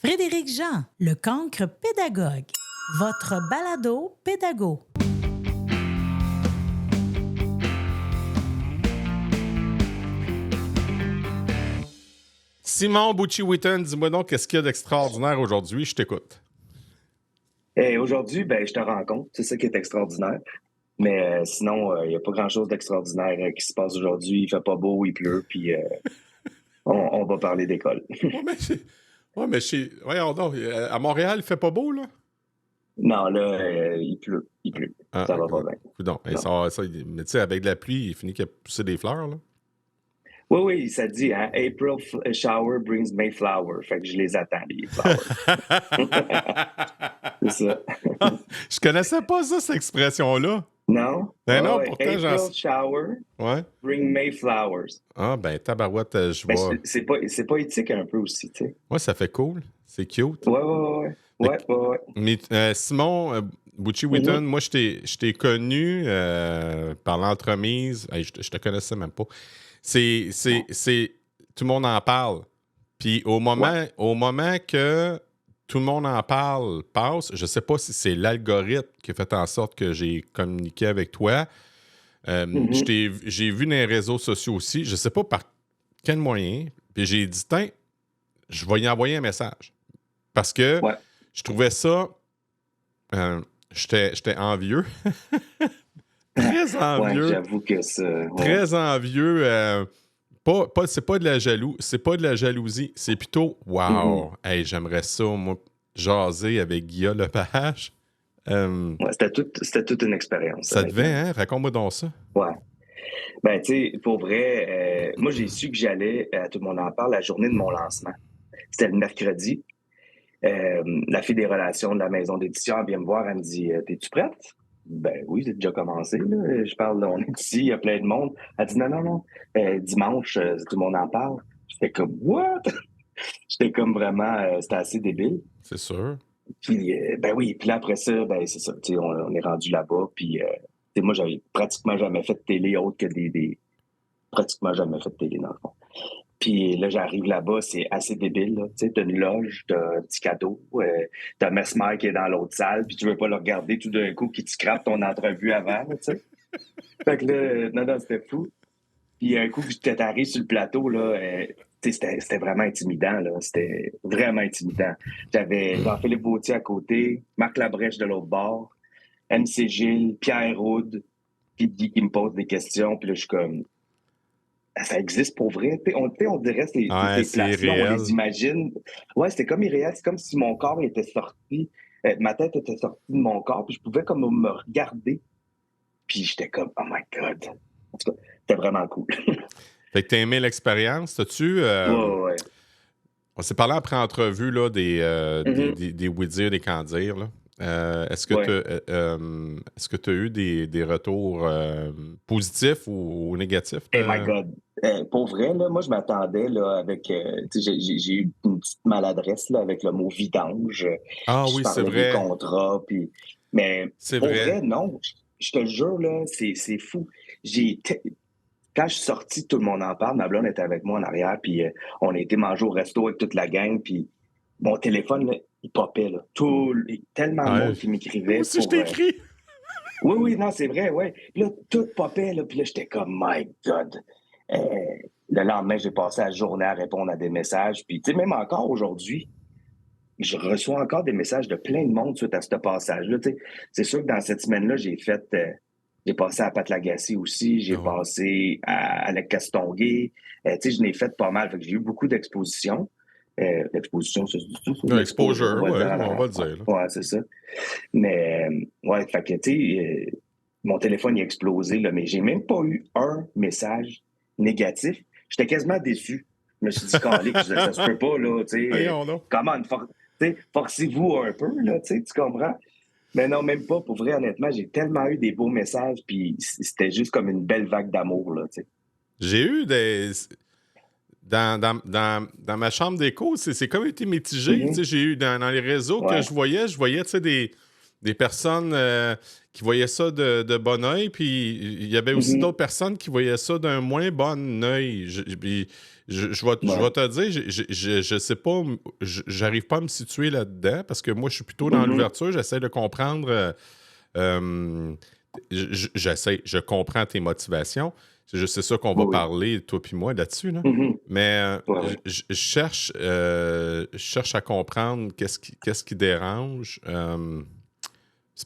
Frédéric Jean, le cancre pédagogue. Votre balado pédago. Simon Bucci-Wheaton, dis-moi donc, qu'est-ce qu'il y a d'extraordinaire aujourd'hui? Je t'écoute. Aujourd'hui, je te rencontre. C'est ça qui est extraordinaire. Mais sinon, il n'y a pas grand-chose d'extraordinaire qui se passe aujourd'hui. Il fait pas beau, il pleut, puis on va parler d'école. Voyons donc, à Montréal, il fait pas beau, là? Non, là, il pleut. Ah, ça va pas bien. Non. Mais tu sais, avec de la pluie, il finit qu'il y a poussé des fleurs, là. Oui, ça dit, hein, April shower brings May flower. Fait que je les attends, les flowers. C'est ça. Je connaissais pas ça, cette expression-là. Non? Non, pourtant, April shower bring May flowers. Ah, ben, tabarouette, je vois. C'est poétique un peu aussi, tu sais. Ouais, ça fait cool. C'est cute. Ouais. Mais Simon Bucci-Wheaton, moi, je t'ai connu par l'entremise. Hey, je te connaissais même pas. C'est tout le monde en parle. Puis au moment que tout le monde en parle passe, je sais pas si c'est l'algorithme qui a fait en sorte que j'ai communiqué avec toi. J'ai vu dans les réseaux sociaux aussi, je sais pas par quel moyen, puis j'ai dit, tiens, je vais y envoyer un message. Parce que je trouvais ça... J'étais envieux. Très envieux. Ouais, j'avoue que ça... Ouais. Très envieux. C'est pas de la jalousie. C'est plutôt, wow, hey, j'aimerais ça, moi, jaser avec Guillaume Lepage. C'était toute une expérience. Ça devait, hein? Raconte-moi donc ça. Ouais. Ben, tu sais, pour vrai, moi, j'ai su que j'allais, tout le monde en parle, la journée de mon lancement. C'était le mercredi. La fille des relations de la maison d'édition, elle vient me voir, elle me dit « T'es-tu prête? » Ben oui, j'ai déjà commencé. Là. Je parle, on est ici, il y a plein de monde. Elle dit non. Dimanche, tout le monde en parle. J'étais comme « What? » J'étais comme vraiment, c'était assez débile. C'est sûr. Puis, ben oui, puis là, après ça, ben c'est ça. On est rendu là-bas, puis moi, j'avais pratiquement jamais fait de télé autre que pratiquement jamais fait de télé, dans le fond. Puis là, j'arrive là-bas, c'est assez débile. Tu sais, t'as une loge, t'as un petit cadeau, t'as Mesmer qui est dans l'autre salle, puis tu veux pas le regarder tout d'un coup, qui te scrape ton entrevue avant, tu sais. Fait que là, non, c'était fou. Puis un coup que t'arrives sur le plateau, là, c'était vraiment intimidant, là. C'était vraiment intimidant. J'avais Jean-Philippe Vautier à côté, Marc Labrèche de l'autre bord, MC Gilles, Pierre Roud, puis Guy qui me pose des questions, puis là, je suis comme... Ça existe pour vrai. On dirait ces places-là, on les imagine. Ouais, c'était comme irréel. C'est comme si mon corps était sorti, ma tête était sortie de mon corps, puis je pouvais comme me regarder. Puis j'étais comme, oh my God. En tout cas, c'était vraiment cool. Fait que t'as aimé l'expérience. T'as-tu... Ouais. On s'est parlé après entrevue là, des oui-dire, des quand-dire, là. Est-ce que tu as eu des retours positifs ou négatifs? Oh my God. Pour vrai, là, moi, je m'attendais là, avec... j'ai eu une petite maladresse là, avec le mot vidange. Ah oui, c'est vrai. Des contrats, puis... Mais c'est pour vrai, non. Je te le jure, là, c'est fou. Quand je suis sorti, tout le monde en parle. Ma blonde était avec moi en arrière, puis on a été manger au resto avec toute la gang, puis mon téléphone, là, il popait, là. Tellement de monde qui m'écrivait. Moi aussi, je t'écris. Oui, non, c'est vrai, ouais. Là, tout popait, là, puis là, j'étais comme, my God. Le lendemain, j'ai passé la journée à répondre à des messages, puis tu sais, même encore aujourd'hui, je reçois encore des messages de plein de monde suite à ce passage-là. Tu sais, c'est sûr que dans cette semaine-là, j'ai passé à Pat Lagacé aussi, j'ai passé à Alec Castonguay. Tu sais, je n'ai fait pas mal. Fait que j'ai eu beaucoup d'expositions. L'exposition, c'est ça? Exposure, on va le dire. Là. Ouais, c'est ça. Mais, ouais, fait que, tu sais, mon téléphone il a explosé, là, mais j'ai même pas eu un message négatif. J'étais quasiment déçu. Je me suis dit, Calique, ça se peut pas, là, tu sais. Comment, forcez-vous un peu, là, tu comprends? Mais non, même pas. Pour vrai, honnêtement, j'ai tellement eu des beaux messages, puis c'était juste comme une belle vague d'amour, là, tu sais. J'ai eu des... Dans ma chambre d'écho, c'est comme été mitigé. J'ai eu dans les réseaux que je voyais des personnes qui voyaient ça de bon œil, puis il y avait aussi d'autres personnes qui voyaient ça d'un moins bon œil. Je vais te dire, je sais pas, j'arrive pas à me situer là-dedans parce que moi, je suis plutôt dans l'ouverture. J'essaie de comprendre. Je comprends tes motivations. C'est juste ça qu'on va parler, toi puis moi, là-dessus. Là. Mais je cherche à comprendre qu'est-ce qui dérange.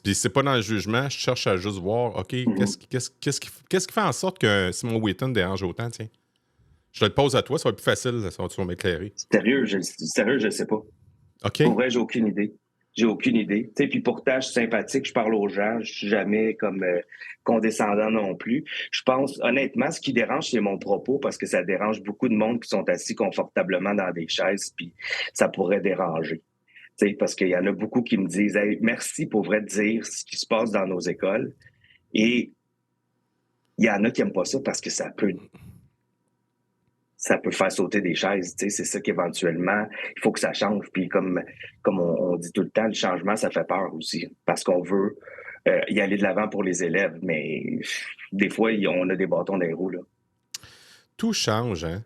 Puis c'est pas dans le jugement, je cherche à juste voir, OK, qu'est-ce qui fait en sorte que Simon Wheaton dérange autant, tiens? Je te le pose à toi, ça va être plus facile, ça va m'éclairer. Sérieux, je sais pas. OK. Pour vrai, j'ai aucune idée. J'ai aucune idée. Tu sais, puis pourtant, je suis sympathique, je parle aux gens, je suis jamais comme condescendant non plus. Je pense, honnêtement, ce qui dérange, c'est mon propos parce que ça dérange beaucoup de monde qui sont assis confortablement dans des chaises, puis ça pourrait déranger. Tu sais, parce qu'il y en a beaucoup qui me disent hey, merci pour vrai de dire ce qui se passe dans nos écoles. Et il y en a qui n'aiment pas ça parce que ça peut faire sauter des chaises. Tu sais, c'est ça qu'éventuellement, il faut que ça change. Puis comme on dit tout le temps, le changement, ça fait peur aussi parce qu'on veut y aller de l'avant pour les élèves. Mais des fois, on a des bâtons dans les roues. Là. Tout change, hein?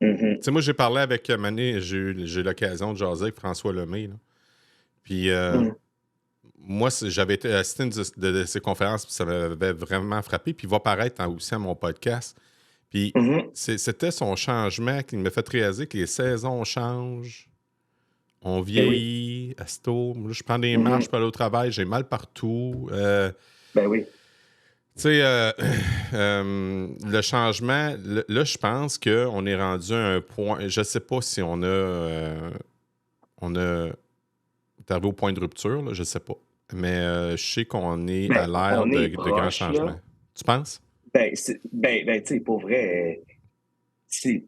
Tu sais, moi, j'ai parlé avec Mané, j'ai eu l'occasion de jaser avec François Lemay. Là. Puis moi, j'avais été assisté de ces conférences, puis ça m'avait vraiment frappé. Puis il va paraître aussi à mon podcast. Puis c'était son changement qui m'a fait réaliser que les saisons changent. On vieillit, Asto. Moi, je prends des marches pour aller au travail, j'ai mal partout. Ben oui. Tu sais, le changement, là, je pense qu'on est rendu à un point. Je sais pas si on a. T'es arrivé au point de rupture, là, je sais pas. Mais je sais qu'on est à l'ère de grands changements. Là. Tu penses? Ben, tu sais, pour vrai, c'est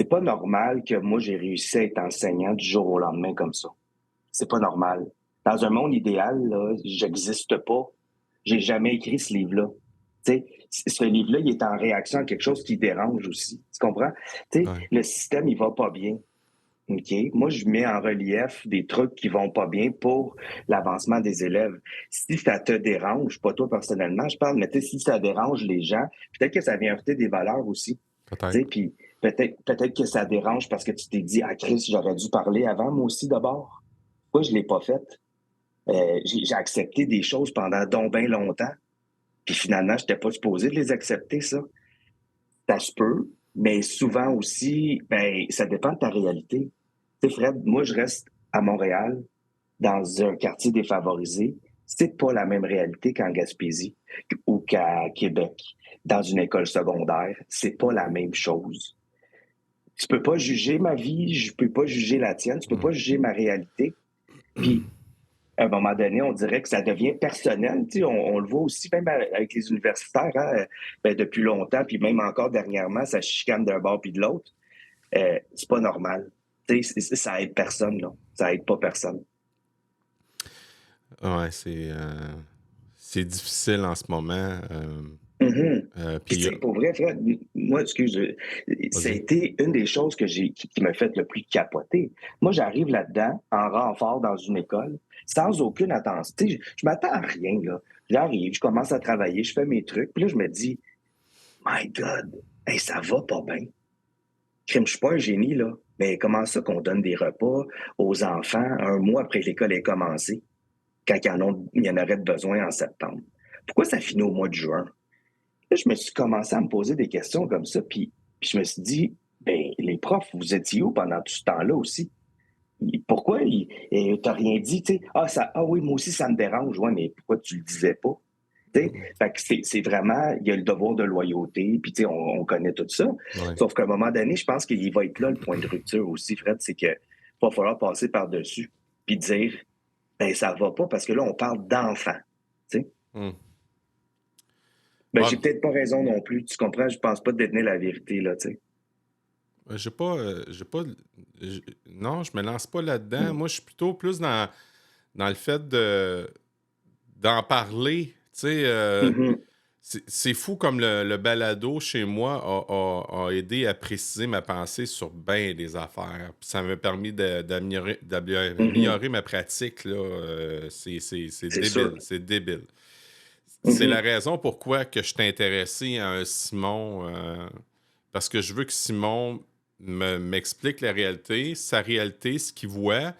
pas normal que moi, j'ai réussi à être enseignant du jour au lendemain comme ça. C'est pas normal. Dans un monde idéal, là, j'existe pas. J'ai jamais écrit ce livre-là. Tu sais, ce livre-là, il est en réaction à quelque chose qui dérange aussi. Tu comprends? Tu sais, le système, il va pas bien. OK? Moi, je mets en relief des trucs qui vont pas bien pour l'avancement des élèves. Si ça te dérange, pas toi personnellement, je parle, mais si ça dérange les gens, peut-être que ça vient heurter des valeurs aussi. Peut-être. Puis peut-être que ça dérange parce que tu t'es dit, ah, Chris, j'aurais dû parler avant, moi aussi, d'abord. Pourquoi je l'ai pas fait? J'ai accepté des choses pendant donc bien longtemps. Puis finalement, je n'étais pas supposé de les accepter, ça. Ça se peut, mais souvent aussi, ça dépend de ta réalité. Tu sais, Fred, moi, je reste à Montréal, dans un quartier défavorisé. C'est pas la même réalité qu'en Gaspésie ou qu'à Québec. Dans une école secondaire, c'est pas la même chose. Tu peux pas juger ma vie, je peux pas juger la tienne, tu peux pas juger ma réalité. Puis, à un moment donné, on dirait que ça devient personnel. Tu sais, on le voit aussi même avec les universitaires hein, depuis longtemps, puis même encore dernièrement, ça chicane d'un bord puis de l'autre. C'est pas normal. Tu sais, ça aide personne, là. Ça aide pas personne. Ouais, c'est difficile en ce moment. Puis pour vrai, Fred, moi, excuse, ça a été une des choses qui m'a fait le plus capoter. Moi, j'arrive là-dedans, en renfort dans une école, sans aucune attention. Tu sais, je m'attends à rien, là. J'arrive, je commence à travailler, je fais mes trucs, puis là, je me dis, My God, hey, ça va pas bien. Je suis pas un génie, là. Mais comment ça qu'on donne des repas aux enfants un mois après que l'école ait commencé, quand il y en aurait besoin en septembre? Pourquoi ça finit au mois de juin? Là, je me suis commencé à me poser des questions comme ça, puis je me suis dit, les profs, vous étiez où pendant tout ce temps-là aussi? Pourquoi t'as rien dit? Oui, moi aussi, ça me dérange. Ouais, mais pourquoi tu le disais pas? Fait que c'est vraiment, il y a le devoir de loyauté, puis on connaît tout ça. Ouais. Sauf qu'à un moment donné, je pense qu'il va être là le point de rupture aussi, Fred, c'est qu'il va falloir passer par-dessus, puis dire, ça va pas, parce que là, on parle d'enfants, tu sais. J'ai peut-être pas raison non plus, tu comprends? Je pense pas détenir la vérité, là, tu sais. Non, je me lance pas là-dedans. Moi, je suis plutôt plus dans le fait d'en parler. Tu sais, c'est fou comme le balado chez moi a aidé à préciser ma pensée sur bien des affaires. Puis ça m'a permis d'améliorer ma pratique. Là. C'est débile. Sûr. C'est débile. C'est la raison pourquoi que je t'ai intéressé à un Simon. parce que je veux que Simon m'explique la réalité, sa réalité, ce qu'il voit,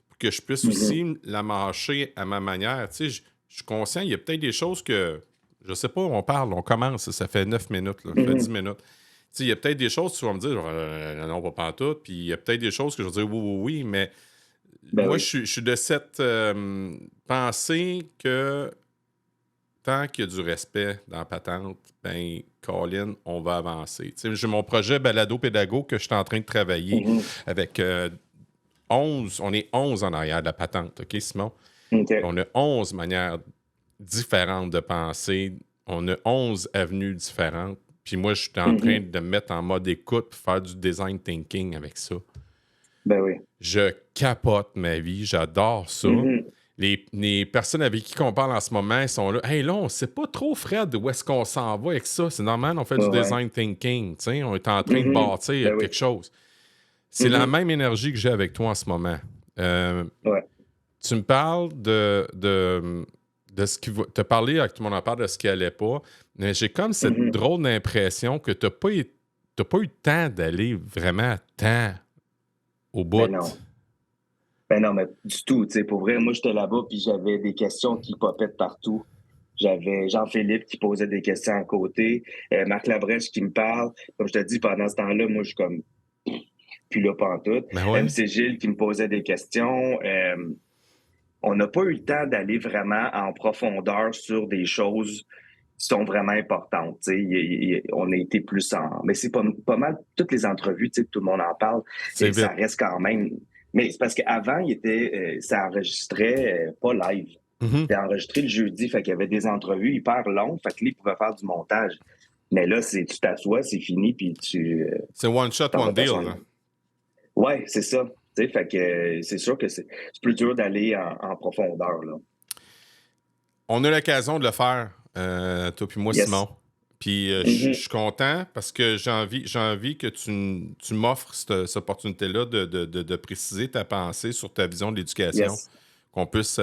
pour que je puisse aussi la mâcher à ma manière. Tu sais, je suis conscient, il y a peut-être des choses que, je sais pas, on commence, ça fait 9 minutes, là, ça fait 10 minutes. Tu sais, il y a peut-être des choses que tu vas me dire, non, pas pantoute, puis il y a peut-être des choses que je vais dire, oui, mais moi, je suis de cette pensée que tant qu'il y a du respect dans la patente, ben, Colin, on va avancer. Tu sais, j'ai mon projet balado-pédago que je suis en train de travailler avec 11, on est 11 en arrière de la patente, OK, Simon? OK. On a 11 manières différentes de penser, on a 11 avenues différentes, puis moi, je suis en train de me mettre en mode écoute pour faire du design thinking avec ça. Ben oui. Je capote ma vie, j'adore ça. Les personnes avec qui on parle en ce moment, ils sont là. Hey, là, on sait pas trop, Fred, où est-ce qu'on s'en va avec ça. C'est normal, on fait du design thinking. T'sais, on est en train de bâtir quelque chose. C'est la même énergie que j'ai avec toi en ce moment. Tu me parles de ce qui va. Tu as parlé, tout le monde en parle de ce qui allait pas. Mais j'ai comme cette drôle d'impression que tu n'as pas eu le temps d'aller vraiment tant au bout. Ben non, mais du tout. Tu sais, pour vrai, moi, j'étais là-bas, puis j'avais des questions qui popaient de partout. J'avais Jean-Philippe qui posait des questions à côté, Marc Labrèche qui me parle. Comme je te dis, pendant ce temps-là, moi, je suis comme plus là pantoute. MC Gilles qui me posait des questions. On n'a pas eu le temps d'aller vraiment en profondeur sur des choses qui sont vraiment importantes. On a été plus en... Mais c'est pas mal toutes les entrevues, tout le monde en parle. Ça reste quand même... Mais c'est parce qu'avant, ça enregistrait pas live. C'était enregistré le jeudi, fait qu'il y avait des entrevues hyper longues, fait que là, il pouvait faire du montage. Mais là, tu t'assois, c'est fini, puis tu... c'est one shot, one deal. Ouais, c'est ça. Fait que c'est sûr que c'est plus dur d'aller en profondeur. Là. On a l'occasion de le faire, toi puis moi, Simon. Puis je suis content parce que j'ai envie que tu m'offres cette opportunité-là de préciser ta pensée sur ta vision de l'éducation, qu'on puisse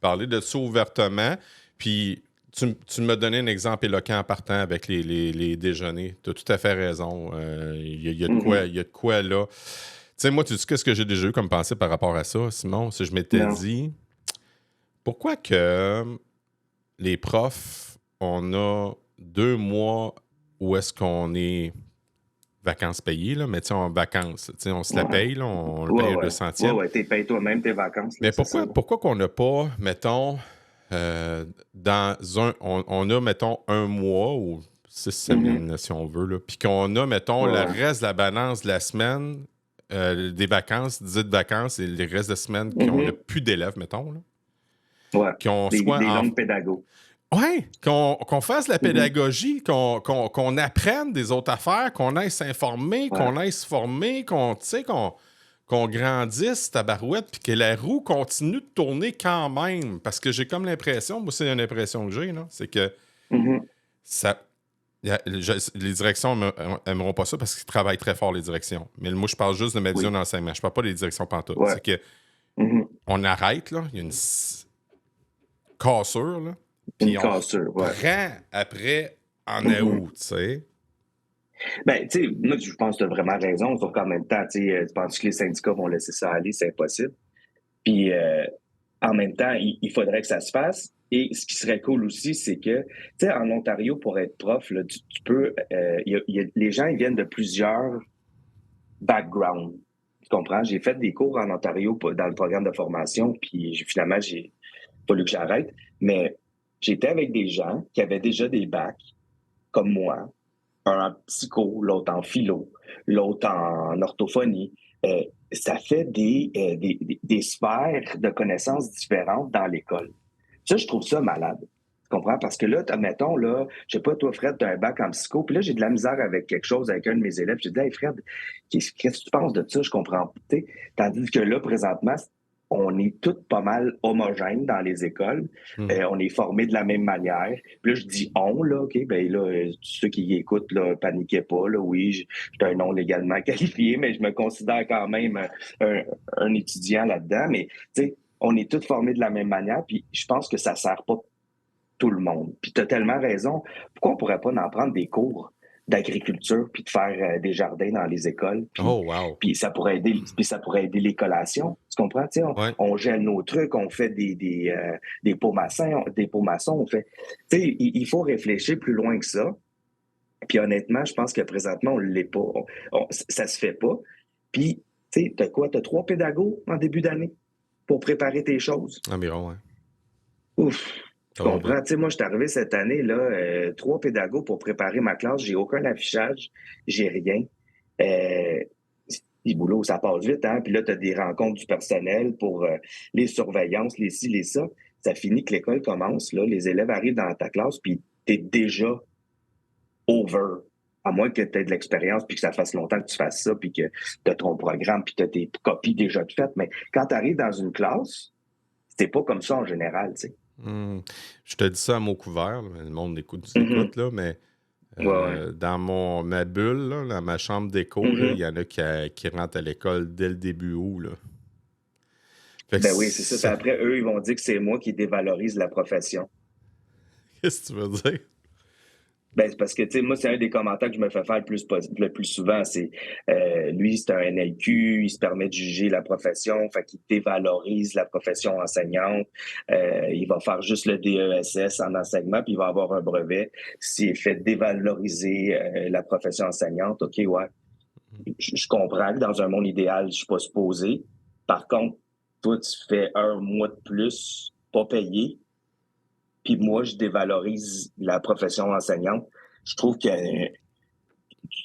parler de ça ouvertement. Puis tu m'as donné un exemple éloquent en partant avec les déjeuners. Tu as tout à fait raison. Il y a de quoi là. Tu sais, moi, tu dis qu'est-ce que j'ai déjà eu comme pensée par rapport à ça, Simon? Si je m'étais dit, pourquoi que les profs, on a 2 mois où est-ce qu'on est vacances payées, là, mais en vacances, on se la paye, là, on le paye le centième. Ouais, tu payes toi-même tes vacances. Là, mais pourquoi qu'on n'a pas, mettons, on a, mettons, 1 mois ou 6 semaines, si on veut, là, puis qu'on a, mettons, le reste de la balance de la semaine, des vacances, dites vacances, et le reste de la semaine, qu'on n'a plus d'élèves, mettons, là. Ouais, des longues pédagogues. Oui, qu'on fasse la pédagogie, qu'on apprenne des autres affaires, qu'on aille s'informer, qu'on aille se former, qu'on grandisse, tabarouette, puis que la roue continue de tourner quand même. Parce que j'ai comme l'impression, moi, c'est une impression que j'ai, là, c'est que les directions n'aimeront pas ça parce qu'ils travaillent très fort, les directions. Mais moi, je parle juste de ma vision d'enseignement. Je ne parle pas des directions pantoute. C'est que on arrête, là, il y a une cassure, là. Puis on prend après en août, tu sais. Ben, tu sais, moi, je pense que tu as vraiment raison. Sauf qu'en même temps, tu penses que les syndicats vont laisser ça aller, c'est impossible. Puis, en même temps, il faudrait que ça se fasse. Et ce qui serait cool aussi, c'est que, tu sais, en Ontario, pour être prof, là, tu peux... les gens, ils viennent de plusieurs backgrounds. Tu comprends? J'ai fait des cours en Ontario dans le programme de formation, puis finalement, j'ai fallu que j'arrête. Mais j'étais avec des gens qui avaient déjà des bacs, comme moi, un en psycho, l'autre en philo, l'autre en orthophonie. Ça fait des sphères de connaissances différentes dans l'école. Ça, je trouve ça malade. Tu comprends? Parce que là, admettons, là, je sais pas, toi, Fred, tu as un bac en psycho, puis là, j'ai de la misère avec quelque chose, avec un de mes élèves. J'ai dit, hey, Fred, qu'est-ce que tu penses de ça? Je comprends pas. Tandis que là, présentement, on est tous pas mal homogènes dans les écoles. On est formés de la même manière. Puis là, je dis on, là, OK, ben là, ceux qui y écoutent, là, paniquez pas, là, oui, j'ai un nom légalement qualifié, mais je me considère quand même un étudiant là-dedans. Mais, tu sais, on est tous formés de la même manière, puis je pense que ça sert pas tout le monde. Puis tu as tellement raison. Pourquoi on pourrait pas en prendre des cours? d'agriculture, puis de faire des jardins dans les écoles. Oh, wow. Puis ça pourrait aider les collations. Tu comprends? Tu sais, Ouais. on gèle nos trucs, on fait des pots maçons, on fait. Tu sais, il faut réfléchir plus loin que ça. Puis honnêtement, je pense que présentement, on ne l'est pas. Ça se fait pas. Puis, tu sais, t'as quoi? T'as 3 pédagogues en début d'année pour préparer tes choses. Environ, ouais. Ouf! Tu Ça va comprends? vite. Tu sais, moi, je suis arrivé cette année, là, 3 pédagogues pour préparer ma classe. J'ai aucun affichage, j'ai rien. Le boulot, ça passe vite, hein? Puis là, tu as des rencontres du personnel pour les surveillances, les ci, les ça. Ça finit que l'école commence, là, les élèves arrivent dans ta classe, puis tu es déjà over. À moins que tu aies de l'expérience, puis que ça fasse longtemps que tu fasses ça, puis que tu as ton programme, puis tu as tes copies déjà faites. Mais quand tu arrives dans une classe, c'est pas comme ça en général, tu sais. Je te dis ça à mot couvert, là, le monde écoute, Mhm. là, mais Ouais. dans ma bulle, là, dans ma chambre d'écho, là, il y en a qui rentrent à l'école dès le début août. Là. Fait que Ben oui, c'est ça. Puis après, eux, ils vont dire que c'est moi qui dévalorise la profession. Qu'est-ce que tu veux dire? Ben, c'est parce que, tu sais, moi, c'est un des commentaires que je me fais faire le plus souvent. C'est, lui, c'est un NLQ, il se permet de juger la profession, fait qu'il dévalorise la profession enseignante. Il va faire juste le DESS en enseignement, puis il va avoir un brevet. S'il fait dévaloriser la profession enseignante, OK, ouais. Je comprends que dans un monde idéal, je suis pas supposé. Par contre, toi, tu fais un mois de plus, pas payé, puis moi, je dévalorise la profession enseignante. Je trouve qu'il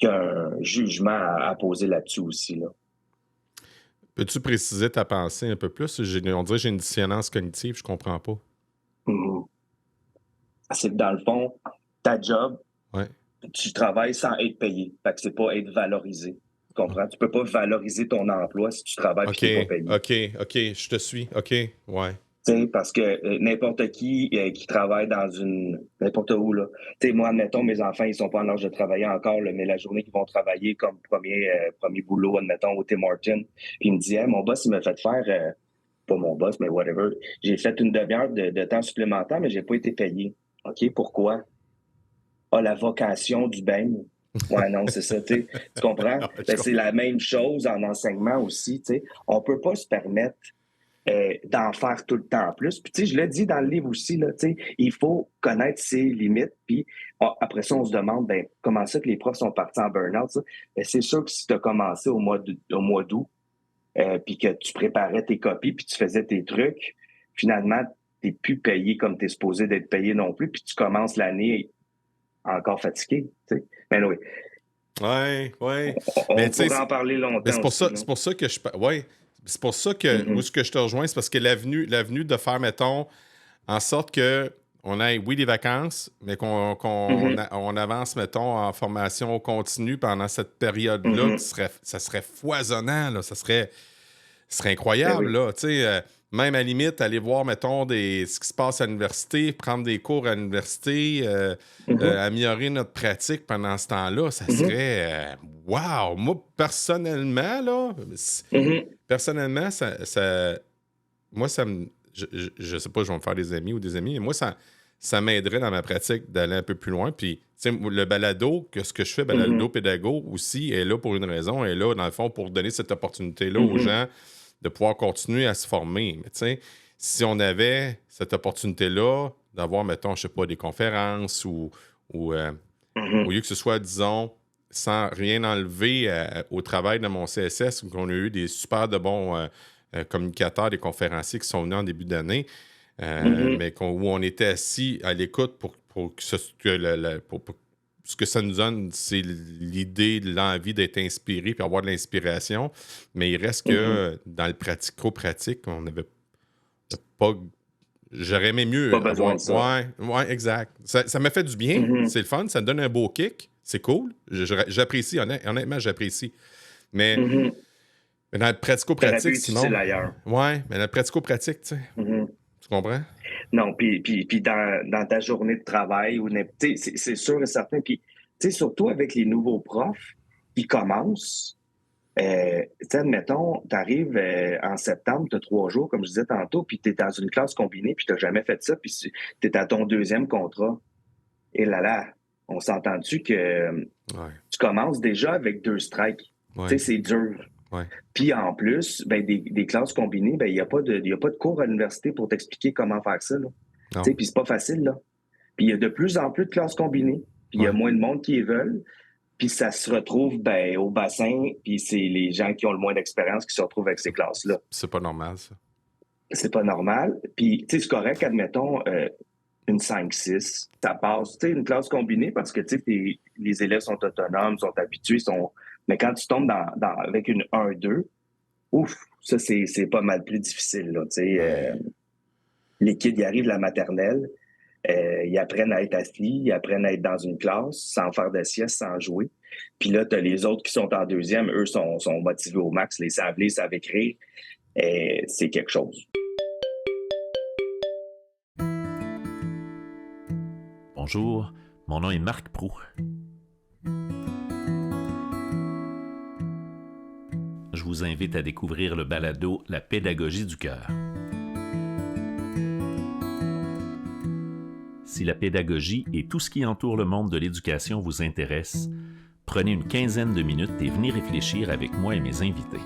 y a un jugement à poser là-dessus aussi. Là. Peux-tu préciser ta pensée un peu plus? On dirait que j'ai une dissonance cognitive, je comprends pas. Mhm. C'est que dans le fond, ta job, Ouais. tu travailles sans être payé. Fait que c'est pas être valorisé. Tu comprends? Tu peux pas valoriser ton emploi si tu travailles et OK, tu n'es pas payé. OK, je te suis. OK, ouais. T'sais, parce que n'importe qui travaille dans n'importe où, là. T'sais, moi, admettons, mes enfants, ils sont pas en âge de travailler encore, là, mais la journée qu'ils vont travailler comme premier boulot, admettons, au Tim Hortons, puis il me dit, hey, mon boss, il m'a fait faire, pas mon boss, mais whatever, j'ai fait une demi-heure de temps supplémentaire, mais j'ai pas été payé. OK, pourquoi? Ah, la vocation du beigne. Ouais, non, c'est ça, tu comprends? Ben, c'est la même chose en enseignement aussi, tu sais. On peut pas se permettre d'en faire tout le temps plus. Puis, tu sais, je l'ai dit dans le livre aussi, là, tu sais, il faut connaître ses limites. Puis, après ça, on se demande, ben, comment ça que les profs sont partis en burn-out, ça? Ben, c'est sûr que si tu as commencé au mois d'août, puis que tu préparais tes copies, puis tu faisais tes trucs, finalement, tu n'es plus payé comme tu es supposé d'être payé non plus, puis tu commences l'année encore fatigué, tu sais. Ben oui, Ouais. Mais on tu sais, pourrait en parler mais longtemps aussi. c'est pour ça que ouais. C'est pour ça que où Mm-hmm. est-ce que je te rejoins, c'est parce que l'avenue de faire, mettons, en sorte que on ait, oui, des vacances, mais Mm-hmm. on avance, mettons, en formation continue pendant cette période-là, Mm-hmm. ça serait foisonnant, là, ce serait Ben incroyable, oui. là. Tu sais, même à la limite, aller voir, mettons, ce qui se passe à l'université, prendre des cours à l'université, Mm-hmm. améliorer notre pratique pendant ce temps-là, ça Mm-hmm. serait... wow! Moi, personnellement, là, Mm-hmm. personnellement, moi, ça me... Je sais pas, je vais me faire des amis ou des amis, mais moi, ça m'aiderait dans ma pratique d'aller un peu plus loin. Puis, tu sais, le balado, ce que je fais, balado Mm-hmm. pédago aussi, est là pour une raison, est là, dans le fond, pour donner cette opportunité-là aux Mm-hmm. gens de pouvoir continuer à se former. Mais tu sais, si on avait cette opportunité-là d'avoir, mettons, je sais pas, des conférences ou Mm-hmm. au lieu que ce soit, disons, sans rien enlever au travail de mon CSS, où on a eu des super de bons communicateurs, des conférenciers qui sont venus en début d'année, Mm-hmm. mais où on était assis à l'écoute pour que ce que ça nous donne, c'est l'idée, l'envie d'être inspiré puis avoir de l'inspiration. Mais il reste Mm-hmm. que dans le pratico-pratique, on n'avait pas. J'aurais aimé mieux Pas besoin de avoir. ça. Ouais, exact. Ça m'a fait du bien. Mm-hmm. C'est le fun. Ça me donne un beau kick. C'est cool. J'apprécie. Honnêtement, j'apprécie. Mais, Mm-hmm. mais dans le T'aurais pu pratico-pratique, être utile Simon. ailleurs. Ouais, mais dans le pratico-pratique, tu sais. Mm-hmm. Tu comprends? Non, puis dans ta journée de travail, c'est sûr et certain. Puis, tu sais, surtout avec les nouveaux profs qui commencent, tu sais, admettons, tu arrives en septembre, tu as 3 jours, comme je disais tantôt, puis tu es dans une classe combinée, puis tu n'as jamais fait ça, puis tu es à ton 2e contrat. Et là, on s'entend-tu que Ouais. Tu commences déjà avec 2 strikes. Ouais. Tu sais, c'est dur. Ouais. Puis en plus, ben, des classes combinées, ben, il n'y a pas de cours à l'université pour t'expliquer comment faire ça, là. Tu Non. sais, puis c'est pas facile, là. Puis il y a de plus en plus de classes combinées, puis il y a Ouais. moins de monde qui les veulent, puis ça se retrouve ben, au bassin, puis c'est les gens qui ont le moins d'expérience qui se retrouvent avec ces classes-là. C'est pas normal, ça. C'est pas normal. Puis, tu sais, c'est correct, admettons, une 5-6, ça passe. Tu sais, une classe combinée parce que, tu sais, les élèves sont autonomes, sont habitués, mais quand tu tombes avec une 1-2, ouf, ça, c'est pas mal plus difficile, là, tu sais. Ouais. Les kids, ils arrivent de la maternelle, ils apprennent à être assis, ils apprennent à être dans une classe sans faire de sieste, sans jouer. Puis là, tu as les autres qui sont en deuxième, eux sont motivés au max, les savent lire, savent écrire. C'est quelque chose. Bonjour, mon nom est Marc Proulx. Je vous invite à découvrir le balado La pédagogie du cœur. Si la pédagogie et tout ce qui entoure le monde de l'éducation vous intéresse, prenez une quinzaine de minutes et venez réfléchir avec moi et mes invités.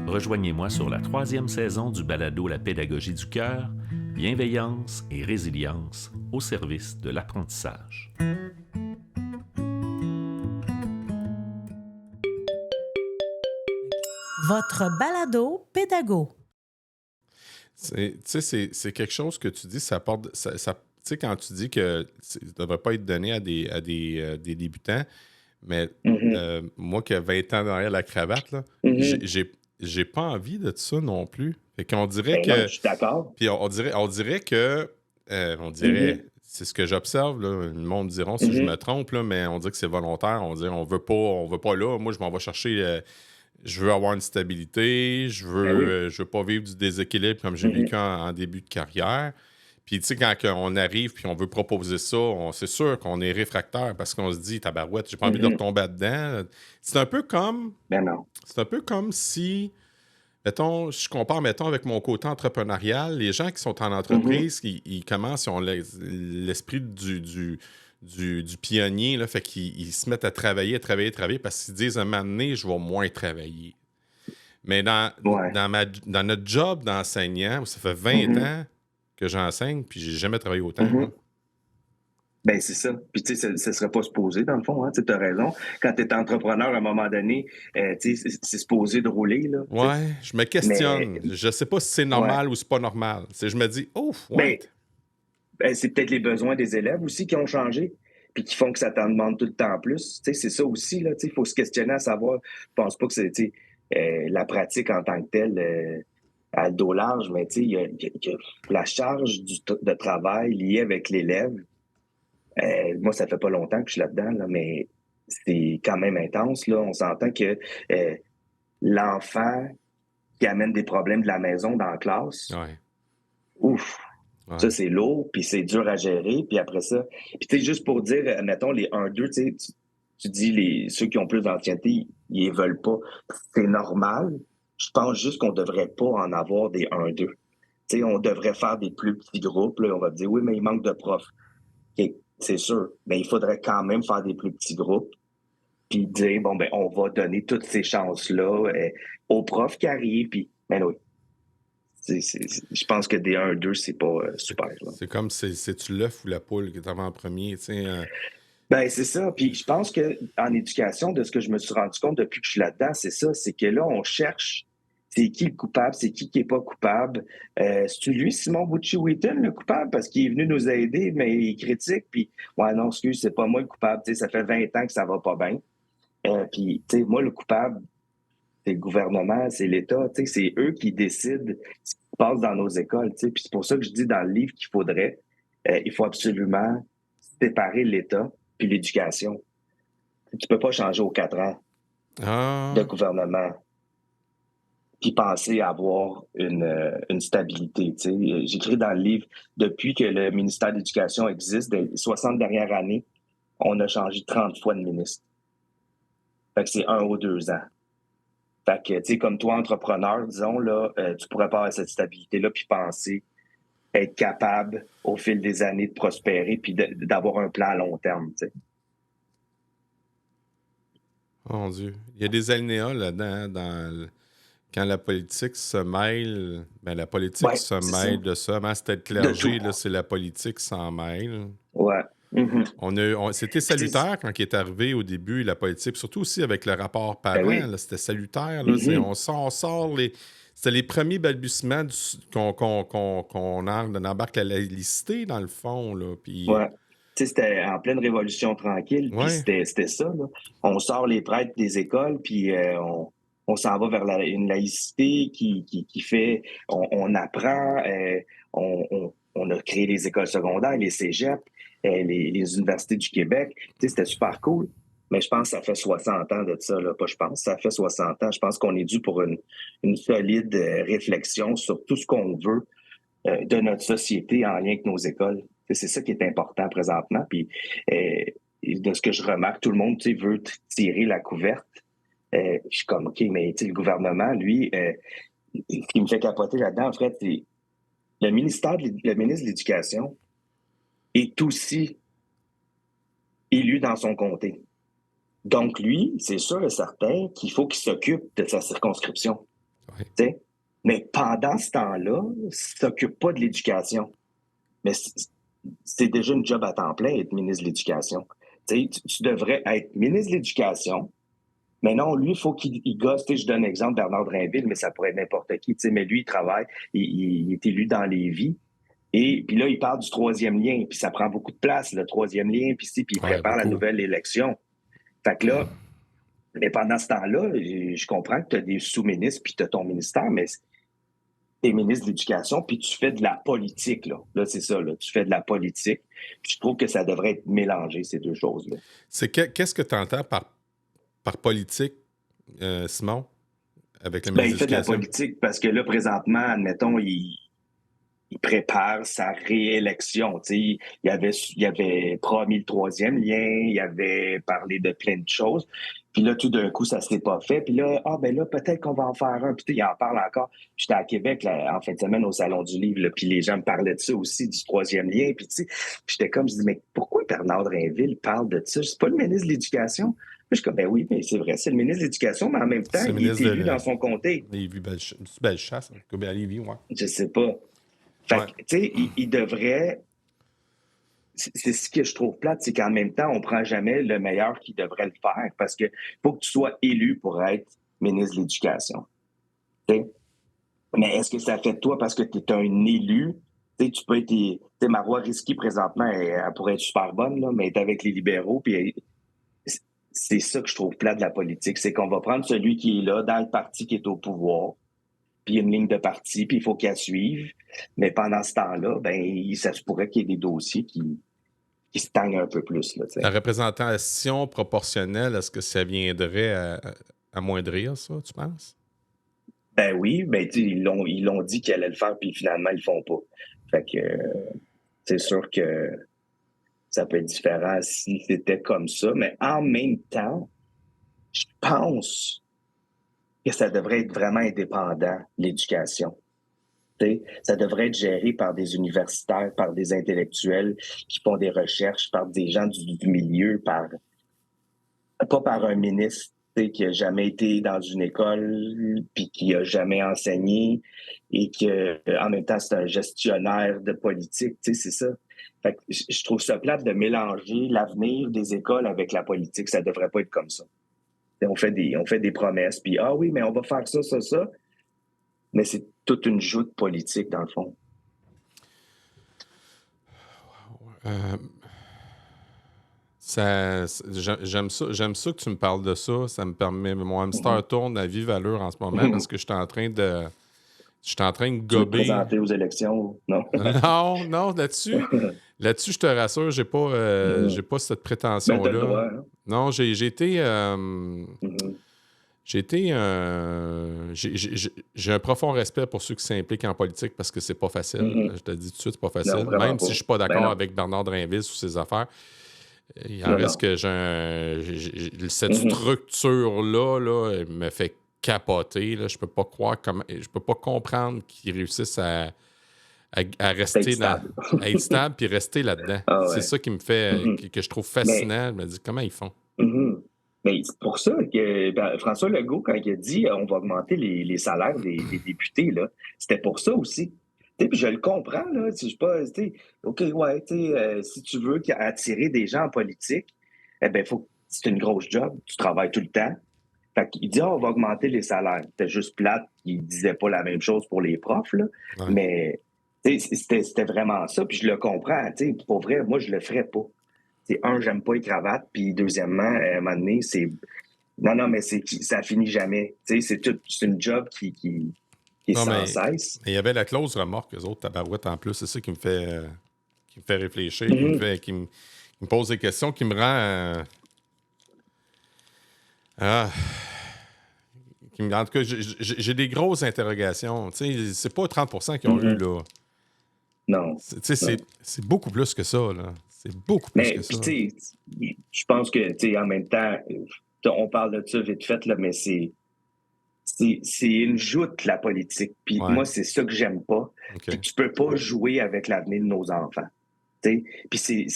Rejoignez-moi sur la 3e saison du balado La pédagogie du cœur, bienveillance et résilience au service de l'apprentissage. Votre balado pédago. Tu sais, c'est quelque chose que tu dis, ça porte. Tu sais, quand tu dis que ça ne devrait pas être donné à des débutants, mais moi qui ai 20 ans derrière la cravate, là, j'ai pas envie de ça non plus. Fait qu'on dirait Ben non, que. je suis d'accord. Puis on dirait que. C'est ce que j'observe, là. Le monde diront si je me trompe, là, mais on dirait que c'est volontaire. On dirait on veut pas là. Moi, je m'en vais chercher. Je veux avoir une stabilité, je veux pas vivre du déséquilibre comme j'ai vécu en début de carrière. Puis, tu sais, quand on arrive puis on veut proposer ça, c'est sûr qu'on est réfractaire parce qu'on se dit, tabarouette, j'ai pas envie de retomber dedans. C'est un peu comme. Ben non. C'est un peu comme si. Mettons, je compare, mettons, avec mon côté entrepreneurial, les gens qui sont en entreprise, ils commencent, ils ont l'esprit du pionnier, là, fait qu'ils se mettent à travailler parce qu'ils disent, à un moment donné, je vais moins travailler. Mais dans notre job d'enseignant, ça fait 20 ans que j'enseigne, puis j'ai jamais travaillé autant. Hein. Ben c'est ça. Puis tu sais, ce serait pas supposé, dans le fond, hein? Tu as raison. Quand tu es entrepreneur, à un moment donné, tu sais, c'est supposé de rouler, là. Ouais, je me questionne. Mais, je sais pas si c'est normal ou c'est pas normal. Je me dis, ouf, ouais. Ben, c'est peut-être les besoins des élèves aussi qui ont changé, puis qui font que ça t'en demande tout le temps plus. Tu sais, c'est ça aussi, là. Tu sais, il faut se questionner à savoir. Je pense pas que c'est, tu sais, la pratique en tant que telle à le dos large, mais tu sais, il y a la charge de travail liée avec l'élève. Moi, ça fait pas longtemps que je suis là-dedans, là, mais c'est quand même intense. Là. On s'entend que l'enfant qui amène des problèmes de la maison dans la classe, ouf, ça c'est lourd, puis c'est dur à gérer. Puis après ça, puis tu sais, juste pour dire, mettons les 1-2, tu dis ceux qui ont plus d'ancienneté, ils les veulent pas. C'est normal. Je pense juste qu'on devrait pas en avoir des 1-2. Tu sais, on devrait faire des plus petits groupes. Là. On va dire, oui, mais il manque de profs. Okay, c'est sûr. Mais il faudrait quand même faire des plus petits groupes puis dire, bon, ben, on va donner toutes ces chances-là aux profs qui arrivent. Puis, ben oui. Je pense que des 1-2, c'est pas super. Là. C'est comme c'est-tu l'œuf ou la poule qui est en premier, tu sais. Ben, c'est ça. Puis je pense qu'en éducation, de ce que je me suis rendu compte depuis que je suis là-dedans, c'est ça. C'est que là, on cherche c'est qui le coupable, c'est qui est pas coupable. C'est-tu lui, Simon Bucci-Wheaton, le coupable, parce qu'il est venu nous aider, mais il critique, puis ouais, non, excuse, c'est pas moi le coupable, tu sais, ça fait 20 ans que ça va pas bien. Puis, tu sais, moi, le coupable, c'est le gouvernement, c'est l'État, tu sais, c'est eux qui décident ce qui se passe dans nos écoles, tu sais. Puis c'est pour ça que je dis dans le livre qu'il faudrait, il faut absolument séparer l'État puis l'éducation. Tu peux pas changer aux 4 ans de gouvernement puis penser avoir une stabilité. Tu sais. J'écris dans le livre, depuis que le ministère de l'Éducation existe, des 60 dernières années, on a changé 30 fois de ministre. Fait que c'est 1 ou 2 ans. Fait que, tu sais, comme toi, entrepreneur, disons, là, tu pourrais pas avoir cette stabilité-là puis penser être capable, au fil des années, de prospérer puis d'avoir un plan à long terme, tu sais. Oh mon Dieu. Il y a des alinéas là-dedans, hein, quand la politique se mêle, ben la politique Ouais, se c'est mêle ça. de ça. Avant, c'était le De tout. clergé, là, c'est la politique qui s'en mêle. Ouais. C'était Puis, salutaire quand il est arrivé au début, la politique, surtout aussi avec le rapport ben parent, oui. là, c'était salutaire. Là, on sort les. C'était les premiers balbutiements qu'on embarque la laïcité, dans le fond. Là, puis, Ouais. Tu sais, c'était en pleine révolution tranquille, puis ouais, c'était ça, là. On sort les prêtres des écoles, puis on s'en va vers une laïcité qui fait... On apprend, on a créé les écoles secondaires, les cégeps, les universités du Québec. Tu sais, c'était super cool. Mais je pense que ça fait 60 ans de ça, là. Pas je pense, ça fait 60 ans. Je pense qu'on est dû pour une solide réflexion sur tout ce qu'on veut de notre société en lien avec nos écoles. C'est ça qui est important présentement. Puis, de ce que je remarque, tout le monde veut tirer la couverte. Je suis comme, OK, mais le gouvernement, lui, ce qui me fait capoter là-dedans, en fait, c'est le ministre de l'Éducation est aussi élu dans son comté. Donc, lui, c'est sûr et certain qu'il faut qu'il s'occupe de sa circonscription. ouais. Mais pendant ce temps-là, il ne s'occupe pas de l'éducation. Mais c'est déjà une job à temps plein, être ministre de l'Éducation. Tu devrais être ministre de l'Éducation, mais non, lui, il faut qu'il gosse. Je donne l'exemple Bernard Drinville, mais ça pourrait être n'importe qui. Mais lui, il travaille, il est élu dans Lévis. Et puis là, il parle du troisième lien, puis ça prend beaucoup de place, le troisième lien, puis il prépare la nouvelle élection. Fait que là, mais pendant ce temps-là, je comprends que tu as des sous-ministres, puis tu as ton ministère, mais tu es ministre de l'Éducation, puis tu fais de la politique. Là c'est ça, là, tu fais de la politique. Puis je trouve que ça devrait être mélangé, ces deux choses-là. Qu'est-ce que tu entends par politique, Simon, avec le Ben, ministre il fait de la de l'Éducation? politique parce que là, présentement, admettons, il prépare sa réélection. Il avait promis le troisième lien, il avait parlé de plein de choses. Puis là, tout d'un coup, ça ne s'est pas fait. Puis là, peut-être qu'on va en faire un. Puis il en parle encore. J'étais à Québec là, en fin de semaine au Salon du Livre, là, puis les gens me parlaient de ça aussi, du troisième lien. Puis j'étais comme, je dis, mais pourquoi Bernard Drinville parle de ça? C'est pas le ministre de l'Éducation? Puis je suis comme, ben oui, mais c'est vrai, c'est le ministre de l'Éducation, mais en même temps, il est élu dans son comté. Lévis Bellechasse, à Lévis, ouais. Je sais pas. Fait que, tu sais, il devrait... C'est ce que je trouve plate, c'est qu'en même temps, on prend jamais le meilleur qui devrait le faire parce que faut que tu sois élu pour être ministre de l'Éducation. T'sais? Mais est-ce que ça fait de toi parce que tu es un élu? T'sais, tu peux être... Marois Risky, présentement, elle pourrait être super bonne, là, mais elle est avec les libéraux. Puis c'est ça que je trouve plate de la politique, c'est qu'on va prendre celui qui est là, dans le parti qui est au pouvoir, puis il y a une ligne de parti, puis il faut qu'elle suive. Mais pendant ce temps-là, ben, ça se pourrait qu'il y ait des dossiers qui se tagnent un peu plus. Là, la représentation proportionnelle, est-ce que ça viendrait à amoindrir ça, tu penses? Ben oui, ben, ils l'ont dit qu'ils allaient le faire, puis finalement, ils le font pas. Fait que c'est sûr que ça peut être différent si c'était comme ça, mais en même temps, je pense que ça devrait être vraiment indépendant, l'éducation. Ça devrait être géré par des universitaires, par des intellectuels qui font des recherches, par des gens du milieu, pas par un ministre qui n'a jamais été dans une école puis qui n'a jamais enseigné et que en même temps, c'est un gestionnaire de politique. C'est ça. Fait que je trouve ça plate de mélanger l'avenir des écoles avec la politique. Ça ne devrait pas être comme ça. On fait des promesses, puis ah oui, mais on va faire ça, ça, ça. Mais c'est toute une joute politique, dans le fond. J'aime ça que tu me parles de ça. Ça me permet... Mon hamster tourne à vive allure en ce moment parce que je suis en train de gober. Tu veux te présenter aux élections, non? Non, là-dessus, je te rassure, j'ai pas cette prétention-là. Ben, t'as le droit, hein? Non, j'ai été... J'ai un profond respect pour ceux qui s'impliquent en politique parce que c'est pas facile. Je te dis tout de suite, c'est pas facile. Non, même pas. si je suis pas d'accord Ben avec Bernard Drinville sur ses affaires, il en reste que cette structure-là là, me fait capoter. Là. Je peux pas comprendre qu'ils réussissent à rester D'être stable. à être stable puis rester là-dedans. Ah C'est ouais. ça qui me fait, Mhm. que je trouve Mais, fascinant. Je me dis, comment ils font? mais c'est pour ça que François Legault, quand il a dit on va augmenter les salaires des députés, là, c'était pour ça aussi. Tu sais, puis je le comprends, là. Je suis pas, tu sais, OK, ouais, tu sais, si tu veux attirer des gens en politique, eh ben, c'est une grosse job, tu travailles tout le temps. Fait qu'il dit, on va augmenter les salaires. C'était juste plate, il disait pas la même chose pour les profs, là. Ouais. Mais, tu sais, c'était vraiment ça, puis je le comprends, tu sais. Pour vrai, moi, je le ferais pas. C'est j'aime pas les cravates, puis deuxièmement, à un moment donné, c'est... Non, mais ça finit jamais. Tu sais, c'est une job qui est Non, sans mais cesse. il y avait la clause remorque, eux autres, tabarouette en plus. C'est ça qui me fait réfléchir, qui me pose des questions, qui me rend... en tout cas, j'ai des grosses interrogations. Tu sais, c'est pas 30% qu'ils ont eu, là. Non. Tu sais, c'est beaucoup plus que ça, là. C'est beaucoup plus Mais, que ça. tu sais, je pense que, tu sais, en même temps, on parle de ça vite fait, là, mais c'est une joute, la politique. Puis Ouais. moi, c'est ça que j'aime pas. OK. Puis tu peux pas jouer avec l'avenir de nos enfants. T'sais? Puis c'est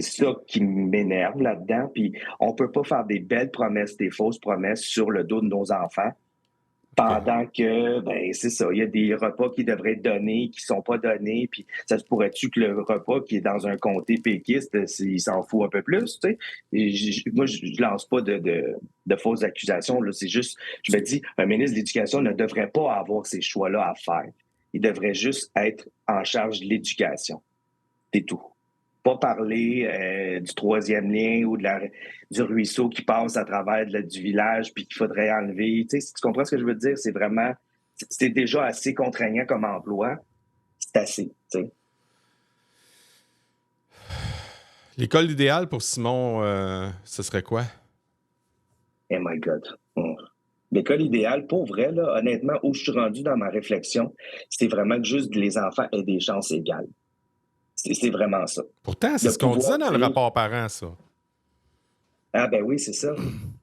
ça qui m'énerve là-dedans. Puis on peut pas faire des belles promesses, des fausses promesses sur le dos de nos enfants pendant que, ben c'est ça, il y a des repas qui devraient être donnés, qui sont pas donnés. Puis ça se pourrait-tu que le repas qui est dans un comté péquiste, il s'en fout un peu plus, tu sais? Moi, je lance pas de fausses accusations. Là. C'est juste, je me dis, un ministre de l'Éducation ne devrait pas avoir ces choix-là à faire. Il devrait juste être en charge de l'éducation. C'est tout. Pas parler du troisième lien ou du ruisseau qui passe à travers du village puis qu'il faudrait enlever. Tu sais, si tu comprends ce que je veux dire, c'est vraiment... C'est déjà assez contraignant comme emploi. C'est assez, tu sais. L'école idéale pour Simon, ce serait quoi? Oh my God. L'école idéale, pour vrai, là, honnêtement, où je suis rendu dans ma réflexion, c'est vraiment que juste les enfants aient des chances égales. C'est vraiment ça. Pourtant, c'est ce qu'on disait dans le rapport parent, ça. Ah ben oui, c'est ça.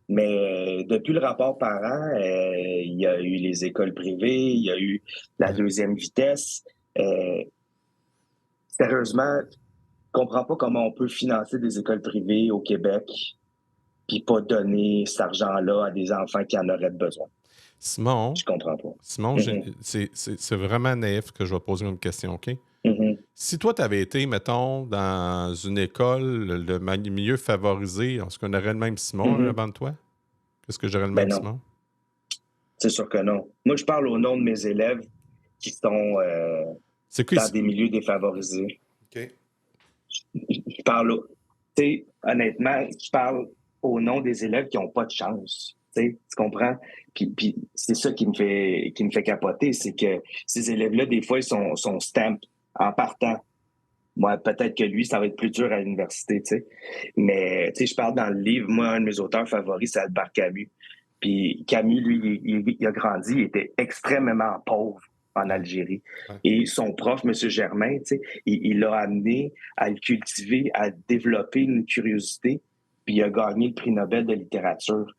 Mais depuis le rapport parent, il y a eu les écoles privées, il y a eu la deuxième vitesse. Sérieusement, je comprends pas comment on peut financer des écoles privées au Québec puis pas donner cet argent-là à des enfants qui en auraient besoin. Simon, Je comprends pas. Simon, c'est vraiment naïf que je vais poser une question, OK? Si toi, tu avais été, mettons, dans une école, le milieu favorisé, est-ce qu'on aurait le même Simon avant de toi? Est-ce que j'aurais le même non. Simon? C'est sûr que non. Moi, je parle au nom de mes élèves qui sont dans des milieux défavorisés. OK. Je parle, tu sais, honnêtement, je parle au nom des élèves qui n'ont pas de chance. Tu comprends? Puis c'est ça qui me fait capoter, c'est que ces élèves-là, des fois, ils sont stamp en partant. Moi, peut-être que lui, ça va être plus dur à l'université, tu sais. Mais, tu sais, je parle dans le livre, moi, un de mes auteurs favoris, c'est Albert Camus. Puis Camus, lui, il a grandi, il était extrêmement pauvre en Algérie. Ouais. Et son prof, M. Germain, tu sais, il l'a amené à le cultiver, à développer une curiosité, puis il a gagné le prix Nobel de littérature.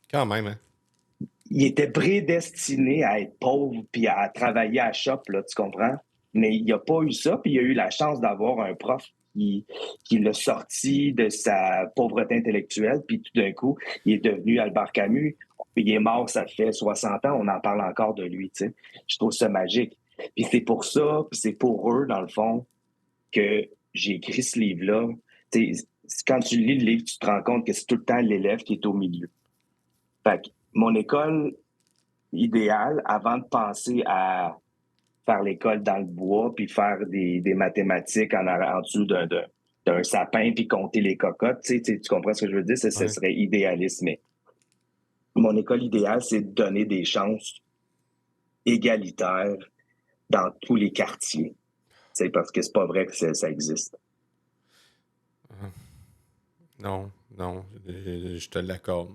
Quand même, hein? Il était prédestiné à être pauvre puis à travailler à shop, là, tu comprends? Mais il n'a pas eu ça, puis il a eu la chance d'avoir un prof qui l'a sorti de sa pauvreté intellectuelle, puis tout d'un coup, il est devenu Albert Camus. Il est mort, ça fait 60 ans, on en parle encore de lui, tu sais. Je trouve ça magique. Puis c'est pour ça, puis c'est pour eux, dans le fond, que j'ai écrit ce livre-là. Tu sais, quand tu lis le livre, tu te rends compte que c'est tout le temps l'élève qui est au milieu. Fait que mon école idéale, avant de penser à faire l'école dans le bois, puis faire des mathématiques en dessous d'un sapin, puis compter les cocottes, tu comprends ce que je veux dire? Ce serait idéaliste, mais mon école idéale, c'est de donner des chances égalitaires dans tous les quartiers. Parce que c'est pas vrai que ça existe. Non, je te l'accorde.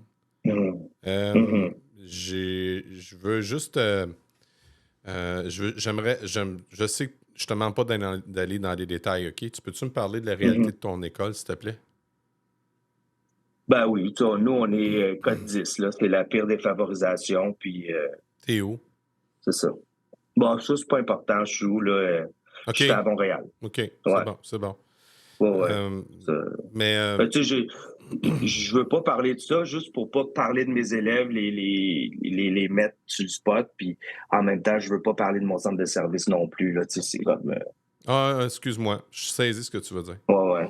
Je veux juste... je sais que je te demande pas d'aller dans les détails, OK? Tu peux-tu me parler de la réalité de ton école, s'il te plaît? Ben oui, nous, on est code 10, là. C'est la pire défavorisation, puis... T'es où? C'est ça. Bon, ça, c'est pas important, je suis où, là. OK. J'étais à Montréal. OK, Ouais. c'est bon. Ouais. Mais... tu sais, je veux pas parler de ça juste pour pas parler de mes élèves, les mettre sur le spot, puis en même temps, je veux pas parler de mon centre de service non plus, là, tu sais, c'est comme... excuse-moi, je saisis ce que tu veux dire. Ouais.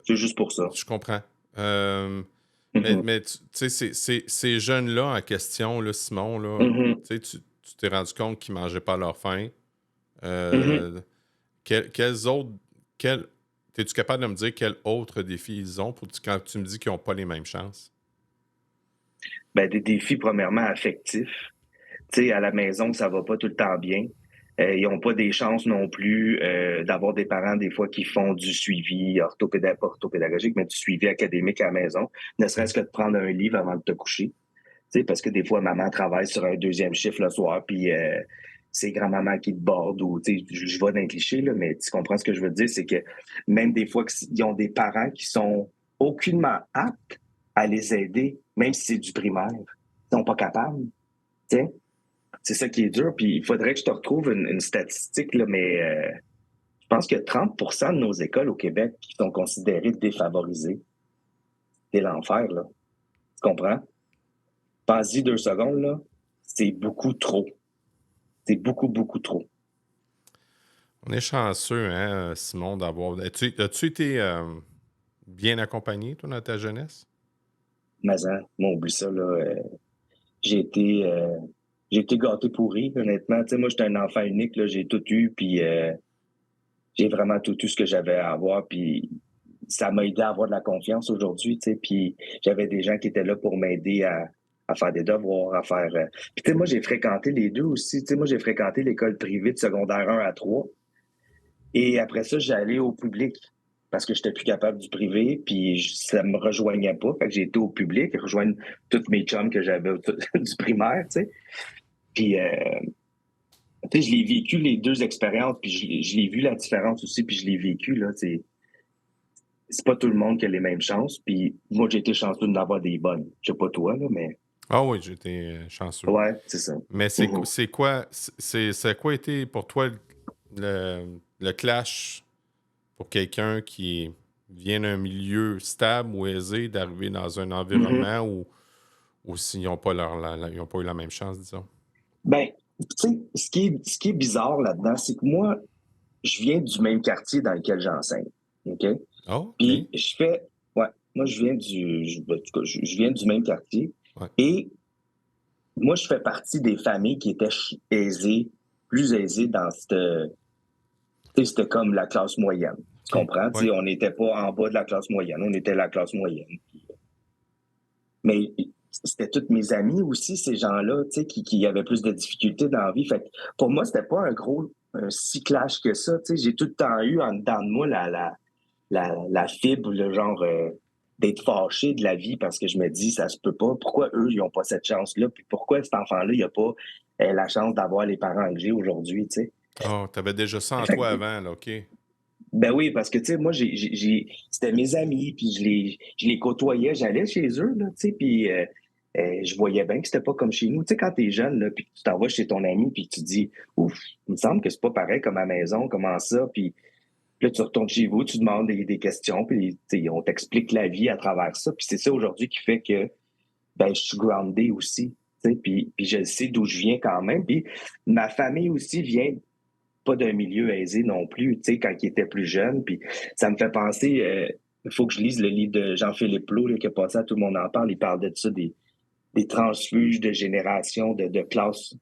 C'est juste pour ça. Je comprends. Mm-hmm. Mais tu sais, ces jeunes-là en question, là, Simon, là, Mm-hmm. tu t'es rendu compte qu'ils ne mangeaient pas leur faim. Mm-hmm. Quels autres... Es-tu capable de me dire quels autres défis ils ont quand tu me dis qu'ils n'ont pas les mêmes chances? Ben, des défis, premièrement, affectifs. Tu sais, à la maison, ça va pas tout le temps bien. Ils n'ont pas des chances non plus d'avoir des parents, des fois, qui font du suivi pas orthopédagogique, mais du suivi académique à la maison. Ne serait-ce que de prendre un livre avant de te coucher. Tu sais, parce que des fois, maman travaille sur un deuxième chiffre le soir, puis c'est grand-maman qui te borde, ou, tu sais, je vais dans les clichés, là, mais tu comprends ce que je veux dire, c'est que même des fois, ils ont des parents qui sont aucunement aptes à les aider, même si c'est du primaire. Ils sont pas capables, tu sais. C'est ça qui est dur. Puis il faudrait que je te retrouve une statistique, là, mais je pense que 30 de nos écoles au Québec qui sont considérées défavorisées. C'est l'enfer, là. Tu comprends? Pense-y 2 secondes, là. C'est beaucoup trop. C'est beaucoup, beaucoup trop. On est chanceux, hein, Simon, d'avoir... As-tu été bien accompagné, toi, dans ta jeunesse? Mais moi, oublie ça, là. J'ai été gâté pourri, honnêtement. Tu sais, moi, j'étais un enfant unique, là. J'ai tout eu, puis j'ai vraiment tout eu ce que j'avais à avoir, puis ça m'a aidé à avoir de la confiance aujourd'hui, tu sais, puis j'avais des gens qui étaient là pour m'aider à faire des devoirs, à faire... Puis tu sais, moi, j'ai fréquenté les deux aussi, tu sais, moi, j'ai fréquenté l'école privée de secondaire 1 à 3, et après ça, j'allais au public, parce que j'étais plus capable du privé, puis ça me rejoignait pas, fait que j'ai été au public, rejoindre toutes mes chums que j'avais du primaire, tu sais, puis... tu sais, je l'ai vécu les deux expériences, puis je l'ai vu la différence aussi, puis je l'ai vécu, là, c'est pas tout le monde qui a les mêmes chances, puis moi, j'ai été chanceux d'en avoir des bonnes. Je sais pas toi, là, mais... Ah oui, j'ai été chanceux. Ouais, c'est ça. Mais c'est quoi été pour toi le clash pour quelqu'un qui vient d'un milieu stable ou aisé d'arriver dans un environnement où s'ils n'ont pas, ils n'ont pas eu la même chance, disons? Ben, tu sais, ce qui est bizarre là-dedans, c'est que moi, je viens du même quartier dans lequel j'enseigne, OK? Oh, OK. Puis moi, je viens du même quartier, Ouais. et moi, je fais partie des familles qui étaient plus aisées dans c'était comme la classe moyenne. Tu comprends? Ouais. On n'était pas en bas de la classe moyenne, on était la classe moyenne. Mais c'était tous mes amis aussi, ces gens-là, qui avaient plus de difficultés dans la vie. Fait que pour moi, c'était pas un si clash que ça. J'ai tout le temps eu en dedans de moi la fibre, le genre d'être fâché de la vie parce que je me dis, ça se peut pas. Pourquoi eux, ils n'ont pas cette chance-là? Puis pourquoi cet enfant-là, il n'a pas la chance d'avoir les parents que j'ai aujourd'hui, tu sais? Oh, t'avais déjà ça en toi avant, là, OK. Ben oui, parce que, tu sais, moi, c'était mes amis, puis je les côtoyais, j'allais chez eux, là, tu sais, puis je voyais bien que c'était pas comme chez nous. Tu sais, quand t'es jeune, là, puis tu t'en vas chez ton ami, puis tu dis, ouf, il me semble que c'est pas pareil comme à la maison, comment ça, puis là, tu retournes chez vous, tu demandes des questions, puis on t'explique la vie à travers ça, puis c'est ça aujourd'hui qui fait que, ben, je suis groundé aussi, tu sais, puis je sais d'où je viens quand même, puis ma famille aussi vient pas d'un milieu aisé non plus, tu sais, quand il était plus jeune. Puis ça me fait penser, il faut que je lise le livre de Jean-Philippe Plot, là, qui a passé à Tout le monde en parle. Il parle de ça, des transfuges de génération, de classe.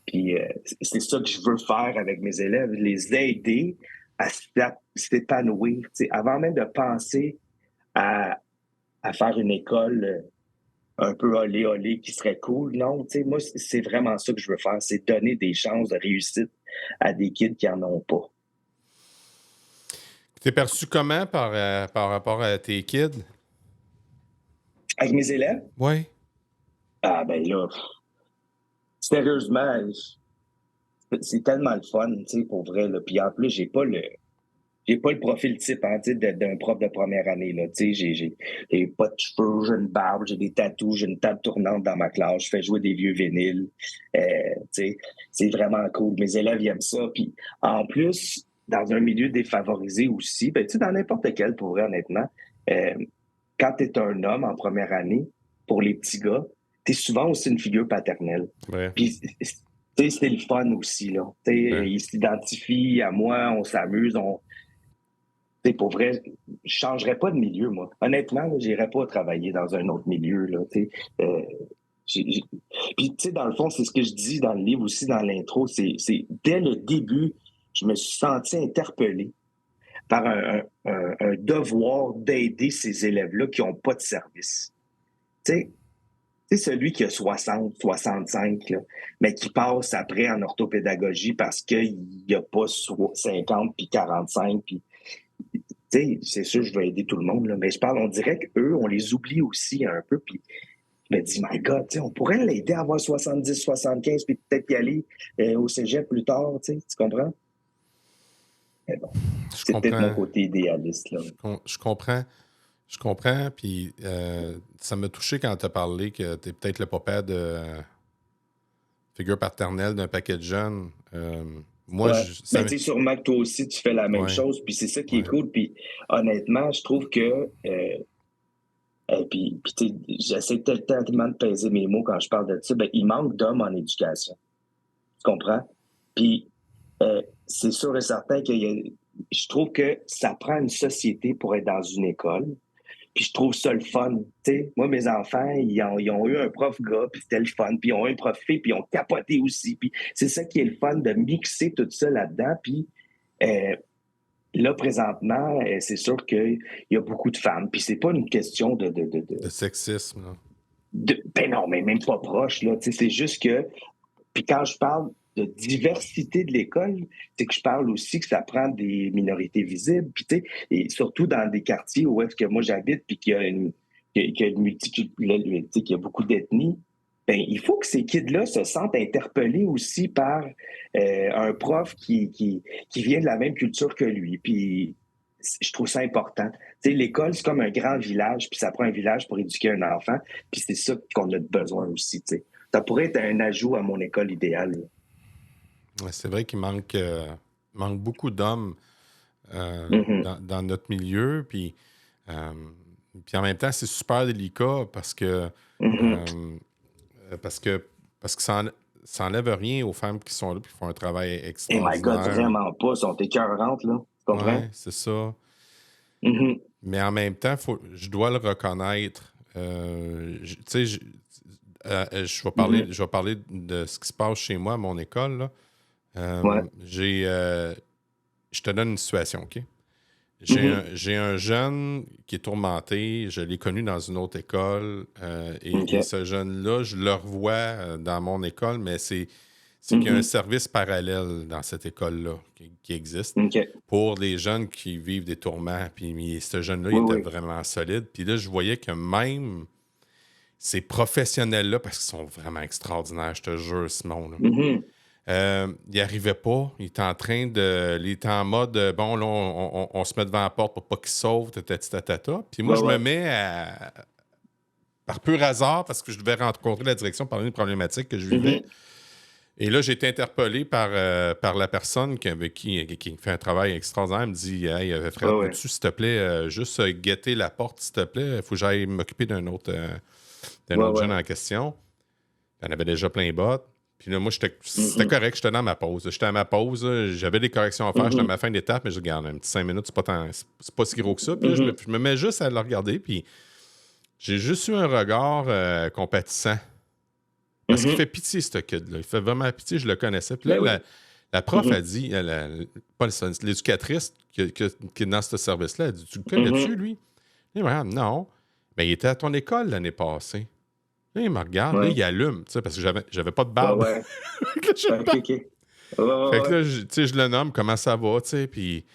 Puis c'est ça que je veux faire avec mes élèves, les aider à s'épanouir. Tu sais, avant même de penser à faire une école un peu olé qui serait cool. Non, tu sais, moi, c'est vraiment ça que je veux faire, c'est donner des chances de réussite à des kids qui en ont pas. T'es perçu comment par rapport à tes kids? Avec mes élèves? Oui. Ah, ben là, sérieusement, c'est tellement le fun, tu sais, pour vrai. Là. Puis en plus, j'ai pas j'ai pas le profil type hein, d'un prof de première année. Là, j'ai pas de cheveux, j'ai une barbe, j'ai des tatous, j'ai une table tournante dans ma classe, je fais jouer des vieux vinyles. C'est vraiment cool. Mes élèves ils aiment ça. Puis en plus, dans un milieu défavorisé aussi, ben, dans n'importe quel, pour vrai, honnêtement, euh, quand tu es un homme en première année, pour les petits gars, tu es souvent aussi une figure paternelle. Ouais. Puis c'est le fun aussi. Là. Ouais. Ils s'identifient à moi, on s'amuse, pour vrai, je changerais pas de milieu, moi. Honnêtement, je n'irais pas travailler dans un autre milieu. Là, euh, Puis, dans le fond, c'est ce que je dis dans le livre aussi, dans l'intro, c'est dès le début, je me suis senti interpellé par un devoir d'aider ces élèves-là qui n'ont pas de service. Tu sais, celui qui a 60, 65, là, mais qui passe après en orthopédagogie parce qu'il n'y a pas 50 puis 45, puis c'est sûr, je veux aider tout le monde, là, mais on dirait qu'eux, on les oublie aussi un peu. Puis je me dis, my God, on pourrait l'aider à avoir 70, 75, puis peut-être y aller au cégep plus tard, tu comprends? Mais bon, c'est peut-être mon côté idéaliste. Là. Je comprends. Je comprends, puis ça m'a touché quand tu as parlé que tu es peut-être le papa de figure paternelle d'un paquet de jeunes. Moi, ouais. Mais sûrement que toi aussi, tu fais la même chose, puis c'est ça qui est cool. Puis honnêtement, je trouve que... puis j'essaie tellement de peser mes mots quand je parle de ça. Ben, il manque d'hommes en éducation. Tu comprends? Puis c'est sûr et certain que je trouve que ça prend une société pour être dans une école. Puis je trouve ça le fun. T'sais, moi, mes enfants, ils ont eu un prof gars, puis c'était le fun. Puis ils ont eu un prof fille, puis ils ont capoté aussi. Puis c'est ça qui est le fun, de mixer tout ça là-dedans. Puis là, présentement, c'est sûr qu'il y a beaucoup de femmes. Puis c'est pas une question de sexisme. Là. Ben non, mais même pas proche. Là, c'est juste que... Puis quand je parle de diversité de l'école, c'est que je parle aussi que ça prend des minorités visibles, puis et surtout dans des quartiers où est-ce que moi j'habite, puis qu'il y a qu'il y a beaucoup d'ethnies, ben il faut que ces kids-là se sentent interpellés aussi par un prof qui vient de la même culture que lui. Puis je trouve ça important. L'école, c'est comme un grand village, puis ça prend un village pour éduquer un enfant, puis c'est ça qu'on a besoin aussi. T'sais. Ça pourrait être un ajout à mon école idéale. C'est vrai qu'il manque beaucoup d'hommes dans notre milieu. Puis en même temps, c'est super délicat parce que ça n'enlève rien aux femmes qui sont là et qui font un travail extraordinaire. Oh my God, vraiment pas. Elles sont écœurantes, là. Tu comprends? Oui, c'est ça. Mais en même temps, je dois le reconnaître. Je vais parler de ce qui se passe chez moi à mon école. Là. Je te donne une situation, OK? J'ai un jeune qui est tourmenté. Je l'ai connu dans une autre école. Et ce jeune-là, je le revois dans mon école, mais c'est qu'il y a un service parallèle dans cette école-là qui existe pour les jeunes qui vivent des tourments. Puis ce jeune-là, il était vraiment solide. Puis là, je voyais que même ces professionnels-là, parce qu'ils sont vraiment extraordinaires, je te jure, Simon, là, il n'arrivait pas. Il était en train de... Il était en mode, bon, là, on se met devant la porte pour pas qu'il sauve, tatata. Puis moi, je me mets à... Par pur hasard, parce que je devais rencontrer la direction par une problématique que je vivais. Et là, j'ai été interpellé par la personne qui fait un travail extraordinaire. Elle me dit, « Hey, Fred, peux-tu, s'il te plaît, juste guetter la porte, s'il te plaît? Il faut que j'aille m'occuper d'un autre jeune en question. » Il en avait déjà plein les bottes. Puis là, moi, c'était correct, j'étais dans ma pause. J'étais à ma pause, j'avais des corrections à faire, j'étais à ma fin d'étape, mais je regarde un petit 5 minutes, c'est pas si gros que ça. Puis là, je me mets juste à le regarder, puis j'ai juste eu un regard compatissant. Parce qu'il fait pitié, ce kid-là. Il fait vraiment pitié, je le connaissais. Puis là, la prof a dit, l'éducatrice qui est dans ce service-là, elle dit, tu le connais-tu, lui? Il dit, non. Mais il était à ton école l'année passée. Là, il me regarde, là, il allume, parce que j'avais pas de barbe. Fait que là, je le nomme, comment ça va, puis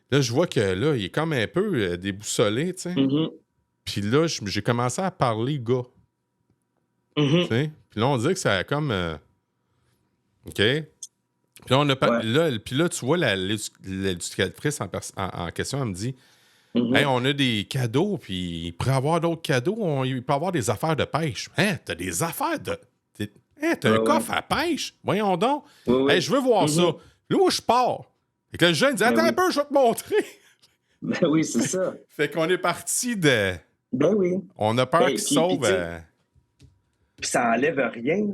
là, je vois que là, il est comme un peu déboussolé, tu sais. Puis là, j'ai commencé à parler gars. Puis là, on dirait que ça a comme... OK. Puis là, Ouais. puis là, tu vois, l'éducatrice en question, elle me dit Mhm. Hey, on a des cadeaux, puis il pourrait y avoir d'autres cadeaux. Il peut y avoir des affaires de pêche. Hein, t'as des affaires de. T'as un Ouais, ouais. coffre à pêche. Voyons donc. Oui, Hey, oui. je veux voir ça. Mhm. Là, moi, je pars. Fait que le jeune dit Ben Attends un oui. peu, je vais te montrer. Ben oui, c'est ça. Fait qu'on est parti de. Ben oui. On a peur Ben, qu'il puis sauve. tu sais, puis ça enlève rien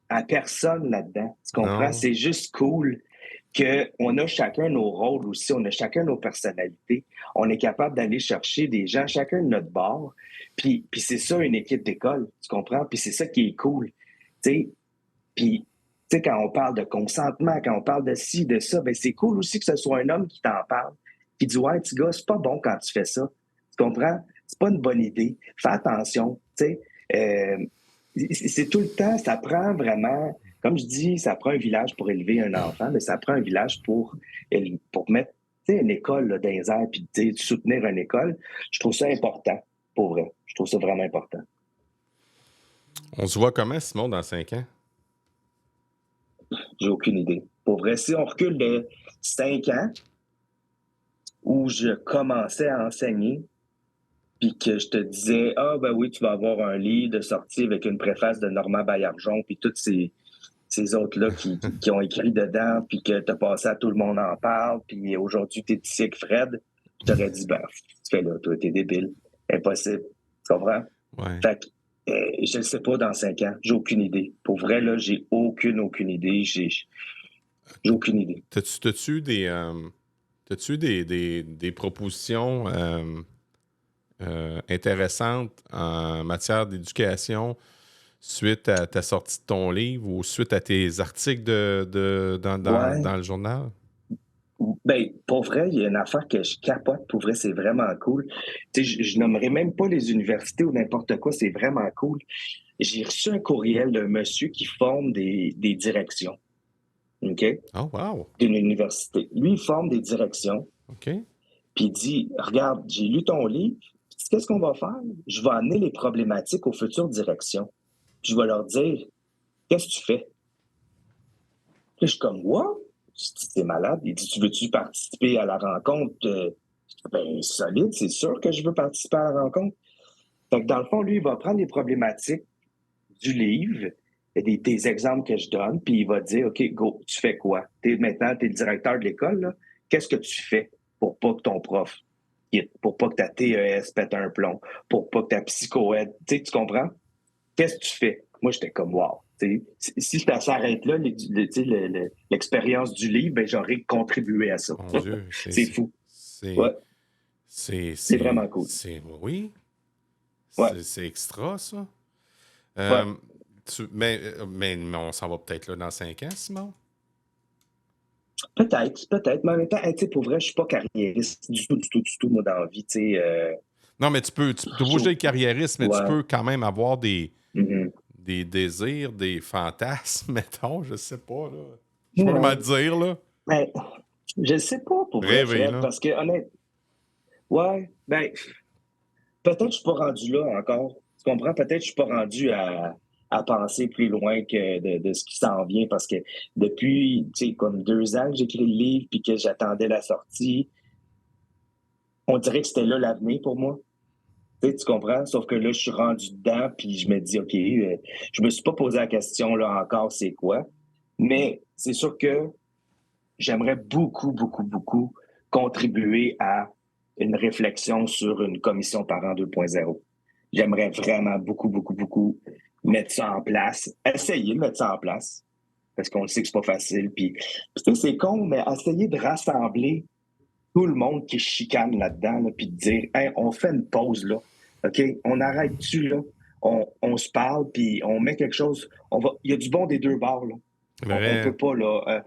à personne là-dedans. Tu comprends? Non. C'est juste cool qu'on a chacun nos rôles aussi, on a chacun nos personnalités. On est capable d'aller chercher des gens, chacun de notre bord. Puis c'est ça une équipe d'école, tu comprends? Puis c'est ça qui est cool. Tu sais, puis tu sais, quand on parle de consentement, quand on parle de ci, de ça, ben c'est cool aussi que ce soit un homme qui t'en parle, qui dit ouais, petit gars, c'est pas bon quand tu fais ça. Tu comprends? C'est pas une bonne idée. Fais attention. Tu sais, c'est tout le temps, ça prend vraiment, comme je dis, ça prend un village pour élever un enfant, mais ça prend un village pour mettre une école là, dans les airs, puis soutenir une école. Je trouve ça important, pour vrai. Je trouve ça vraiment important. On se voit comment, Simon, dans 5 ans? J'ai aucune idée. Pour vrai, si on recule de 5 ans, où je commençais à enseigner, puis que je te disais, ah ben oui, tu vas avoir un livre de sortie avec une préface de Normand Baillargeon, puis tous ces autres-là qui ont écrit dedans, puis que tu as passé à tout le monde en parle, puis aujourd'hui, tu es ici avec Fred, je t'aurais dit, ben, tu fais là, toi, t'es débile. Impossible. Tu comprends? Ouais. Fait que, je ne sais pas dans 5 ans. J'ai aucune idée. Pour vrai, là, j'ai aucune idée. J'ai aucune idée. T'as-tu des propositions intéressantes en matière d'éducation suite à ta sortie de ton livre ou suite à tes articles dans le journal? Ben, pour vrai, il y a une affaire que je capote. Pour vrai, c'est vraiment cool. Tu sais, je nommerai même pas les universités ou n'importe quoi. C'est vraiment cool. J'ai reçu un courriel d'un monsieur qui forme des directions. OK? Oh, wow! D'une université. Lui, il forme des directions. OK. Puis il dit, regarde, j'ai lu ton livre. Qu'est-ce qu'on va faire? Je vais amener les problématiques aux futures directions. Puis je vais leur dire, qu'est-ce que tu fais? Puis je suis comme, what? C'est malade. Il dit, tu veux-tu participer à la rencontre? Ben, solide, c'est sûr que je veux participer à la rencontre. Fait que dans le fond, lui, il va prendre les problématiques du livre, des exemples que je donne, puis il va dire, OK, go, tu fais quoi? Maintenant, tu es le directeur de l'école, là. Qu'est-ce que tu fais pour pas que ton prof quitte, pour pas que ta TES pète un plomb, pour pas que ta psychoède, tu comprends? Qu'est-ce que tu fais? Moi, j'étais comme, wow. Si ça s'arrête là, l'expérience du livre, ben, j'aurais contribué à ça. Mon Dieu. C'est fou. Ouais. C'est vraiment cool. Oui. Ouais. C'est extra, ça. Ouais. Mais on s'en va peut-être là dans 5 ans, Simon? Peut-être. Mais en même temps, pour vrai, je suis pas carriériste du tout, moi, dans la vie. Non, mais tu peux bouger le carriériste, mais tu peux quand même avoir des désirs, des fantasmes, mettons, je sais pas, là. Je peux mal dire, là. Ben, je sais pas, pour vrai, Fred, parce que, honnêtement, ouais, ben, peut-être que je suis pas rendu là encore. Tu comprends? Peut-être que je suis pas rendu à penser plus loin que de ce qui s'en vient, parce que depuis, comme 2 ans que j'écris le livre, puis que j'attendais la sortie, on dirait que c'était là l'avenir pour moi. Tu comprends? Sauf que là, je suis rendu dedans, puis je me dis, OK, je me suis pas posé la question, là, encore, c'est quoi? Mais c'est sûr que j'aimerais beaucoup contribuer à une réflexion sur une commission parent 2.0. J'aimerais vraiment beaucoup mettre ça en place, essayer de mettre ça en place, parce qu'on le sait que c'est pas facile. Puis c'est con, mais essayer de rassembler tout le monde qui chicane là-dedans, là, puis de dire, hey, on fait une pause, là. OK? On arrête-tu, là? On se parle, puis on met quelque chose. Il y a du bon des deux bords, là. On peut pas, là.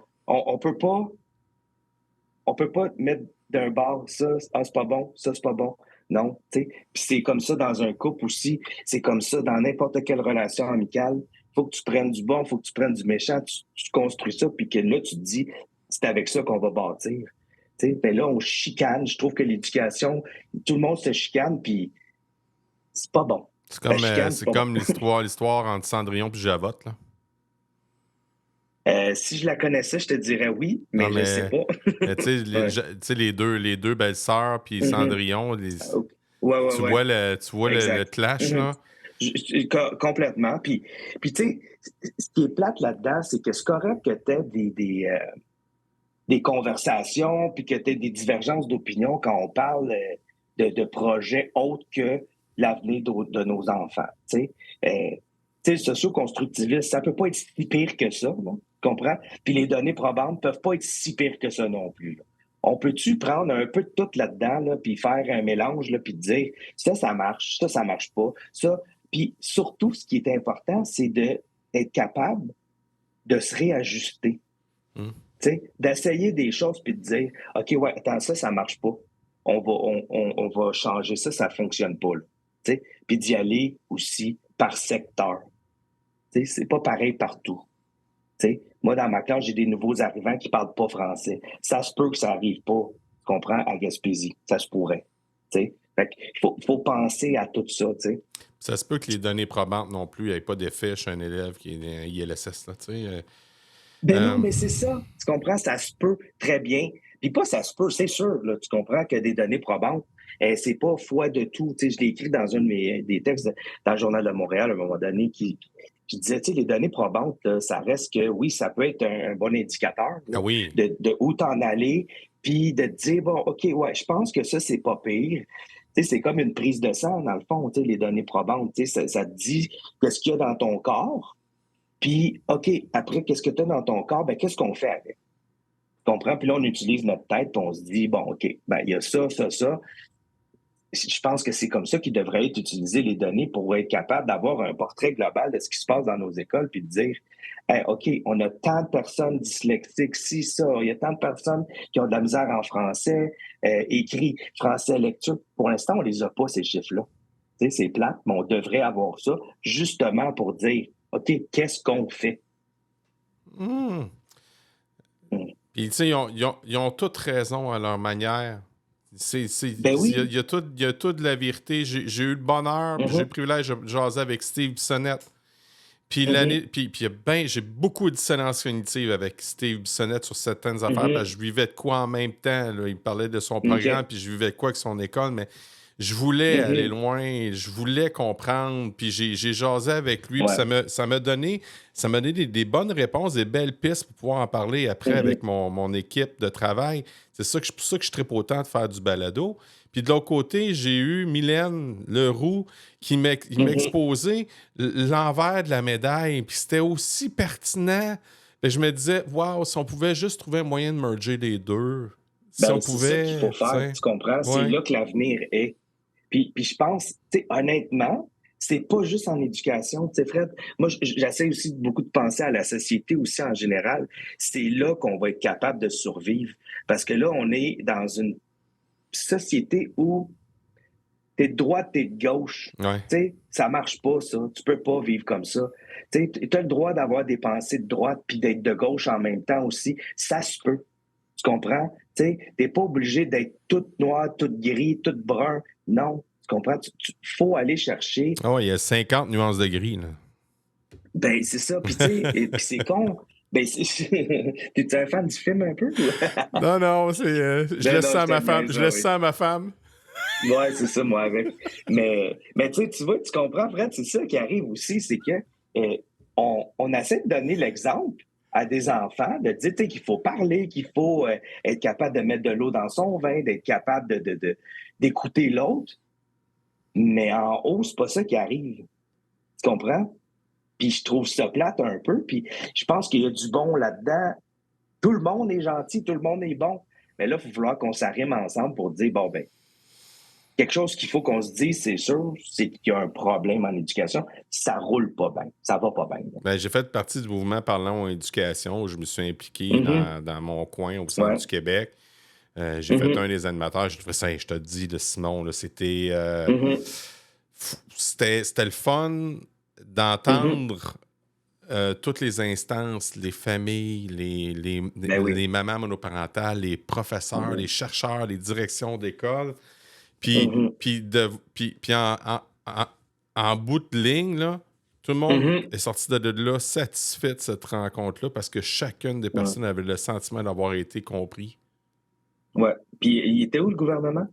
On peut pas mettre d'un bord ça, c'est pas bon, ça, c'est pas bon. Non, tu sais. Puis c'est comme ça dans un couple aussi. C'est comme ça dans n'importe quelle relation amicale. Faut que tu prennes du bon, faut que tu prennes du méchant. Tu construis ça, puis que là, tu te dis, c'est avec ça qu'on va bâtir. Ben là, on chicane. Je trouve que l'éducation, tout le monde se chicane, puis c'est pas bon. C'est comme l'histoire entre Cendrillon et Javotte, là. Si je la connaissais, je te dirais oui, Non, mais je sais pas. mais tu sais, Ouais. tu sais, les deux belles-sœurs, puis Mhm. Cendrillon, Ouais, ouais, ouais. tu vois le Exact. clash, Mhm. là? Complètement. Puis tu sais, ce qui est plate là-dedans, c'est que c'est correct que tu aies des conversations, puis que tu aies des divergences d'opinion quand on parle de projets autres que l'avenir de nos enfants. Le socio-constructivisme, ça peut pas être si pire que ça, non? Tu comprends? Puis les données probantes peuvent pas être si pires que ça non plus, là. On peut-tu prendre un peu de tout là-dedans, là, puis faire un mélange, là, puis dire ça marche, ça marche pas, ça. Puis surtout, ce qui est important, c'est d'être capable de se réajuster. Hum. D'essayer des choses puis de dire OK, ouais, attends, ça marche pas. On va changer ça, ça fonctionne pas. Puis d'y aller aussi par secteur. C'est pas pareil partout. Moi, dans ma classe, j'ai des nouveaux arrivants qui parlent pas français. Ça se peut que ça arrive pas, tu comprends, à Gaspésie. Ça se pourrait. Fait qu'il faut penser à tout ça. Ça se peut que les données probantes non plus n'aient pas d'effet chez un élève qui est un ILSS, là, tu sais. Non, mais c'est ça. Tu comprends? Ça se peut très bien. Puis pas ça se peut, c'est sûr. Là, tu comprends que des données probantes, c'est pas foi de tout. Je l'ai écrit dans un de des textes dans le Journal de Montréal à un moment donné qui disait, les données probantes, là, ça reste que, oui, ça peut être un bon indicateur là, Ah oui. de où t'en aller, puis de te dire, bon, OK, ouais, je pense que ça, c'est pas pire. C'est comme une prise de sang, dans le fond, les données probantes. Ça te dit qu'est-ce qu'il y a dans ton corps. Puis, OK, après, qu'est-ce que tu as dans ton corps? Ben, qu'est-ce qu'on fait avec? Tu comprends? Puis là, on utilise notre tête, puis on se dit, bon, OK, ben, il y a ça, ça, ça. Je pense que c'est comme ça qu'il devrait être utilisé les données pour être capable d'avoir un portrait global de ce qui se passe dans nos écoles, puis de dire, hey, OK, on a tant de personnes dyslexiques, si, ça, il y a tant de personnes qui ont de la misère en français, écrit, français, lecture. Pour l'instant, on les a pas, ces chiffres-là. C'est plate, mais on devrait avoir ça, justement pour dire, OK, qu'est-ce qu'on fait? Mmh. Puis, tu sais, ils ont toutes raison à leur manière. Ben oui. Il y a tout de la vérité. J'ai eu le bonheur, puis j'ai eu le privilège de jaser avec Steve Bissonnette. Puis j'ai beaucoup de dissonance cognitive avec Steve Bissonnette sur certaines affaires, parce que je vivais de quoi en même temps. Là. Il me parlait de son programme, puis je vivais de quoi avec son école, mais je voulais aller loin, je voulais comprendre, puis j'ai jasé avec lui, puis ça m'a donné des bonnes réponses, des belles pistes pour pouvoir en parler après avec mon équipe de travail. C'est pour ça que je tripe autant de faire du balado. Puis de l'autre côté, j'ai eu Mylène Leroux qui m'exposait l'envers de la médaille, puis c'était aussi pertinent. Et je me disais, waouh, si on pouvait juste trouver un moyen de merger les deux. Si on pouvait. C'est ça qu'il faut faire, tu comprends? Ouais. C'est là que l'avenir est. Puis je pense, honnêtement, c'est pas juste en éducation. Tu sais, Fred, moi, j'essaie aussi beaucoup de penser à la société aussi en général. C'est là qu'on va être capable de survivre. Parce que là, on est dans une société où t'es de droite, t'es de gauche. Ouais. Tu sais, ça marche pas, ça. Tu peux pas vivre comme ça. Tu sais, t'as le droit d'avoir des pensées de droite puis d'être de gauche en même temps aussi. Ça se peut. Tu comprends? Tu sais, t'es pas obligé d'être toute noire, toute gris, toute brun. Non. Tu comprends? Faut aller chercher. Ah ouais, il y a 50 nuances de gris, là. Ben, c'est ça. Puis, tu sais, puis c'est con. Ben, t'es un fan du film un peu? Non, c'est. Je laisse ça à ma femme. Je laisse ça à ma femme. Ouais, c'est ça, moi, avec. Mais tu vois, tu comprends, Fred, c'est ça qui arrive aussi, c'est que on essaie de donner l'exemple à des enfants, de dire qu'il faut parler, qu'il faut être capable de mettre de l'eau dans son vin, d'être capable d'écouter l'autre. Mais en haut, c'est pas ça qui arrive. Tu comprends? Puis je trouve ça plate un peu. Puis je pense qu'il y a du bon là-dedans. Tout le monde est gentil, tout le monde est bon. Mais là, il va falloir qu'on s'arrime ensemble pour dire, bon, ben, quelque chose qu'il faut qu'on se dise, c'est sûr, c'est qu'il y a un problème en éducation. Ça roule pas bien. Ça va pas bien. Ben, j'ai fait partie du mouvement Parlons éducation où je me suis impliqué dans mon coin au centre du Québec. J'ai fait un des animateurs. J'ai trouvé ça, je te dis, de Simon, là, c'était le fun d'entendre toutes les instances, les familles, les mamans monoparentales, les professeurs, les chercheurs, les directions d'école. Puis en bout de ligne, là, Tout le monde Mhm. est sorti de là satisfait de cette rencontre-là parce que chacune des personnes avait le sentiment d'avoir été compris. Ouais. Puis il était où le gouvernement?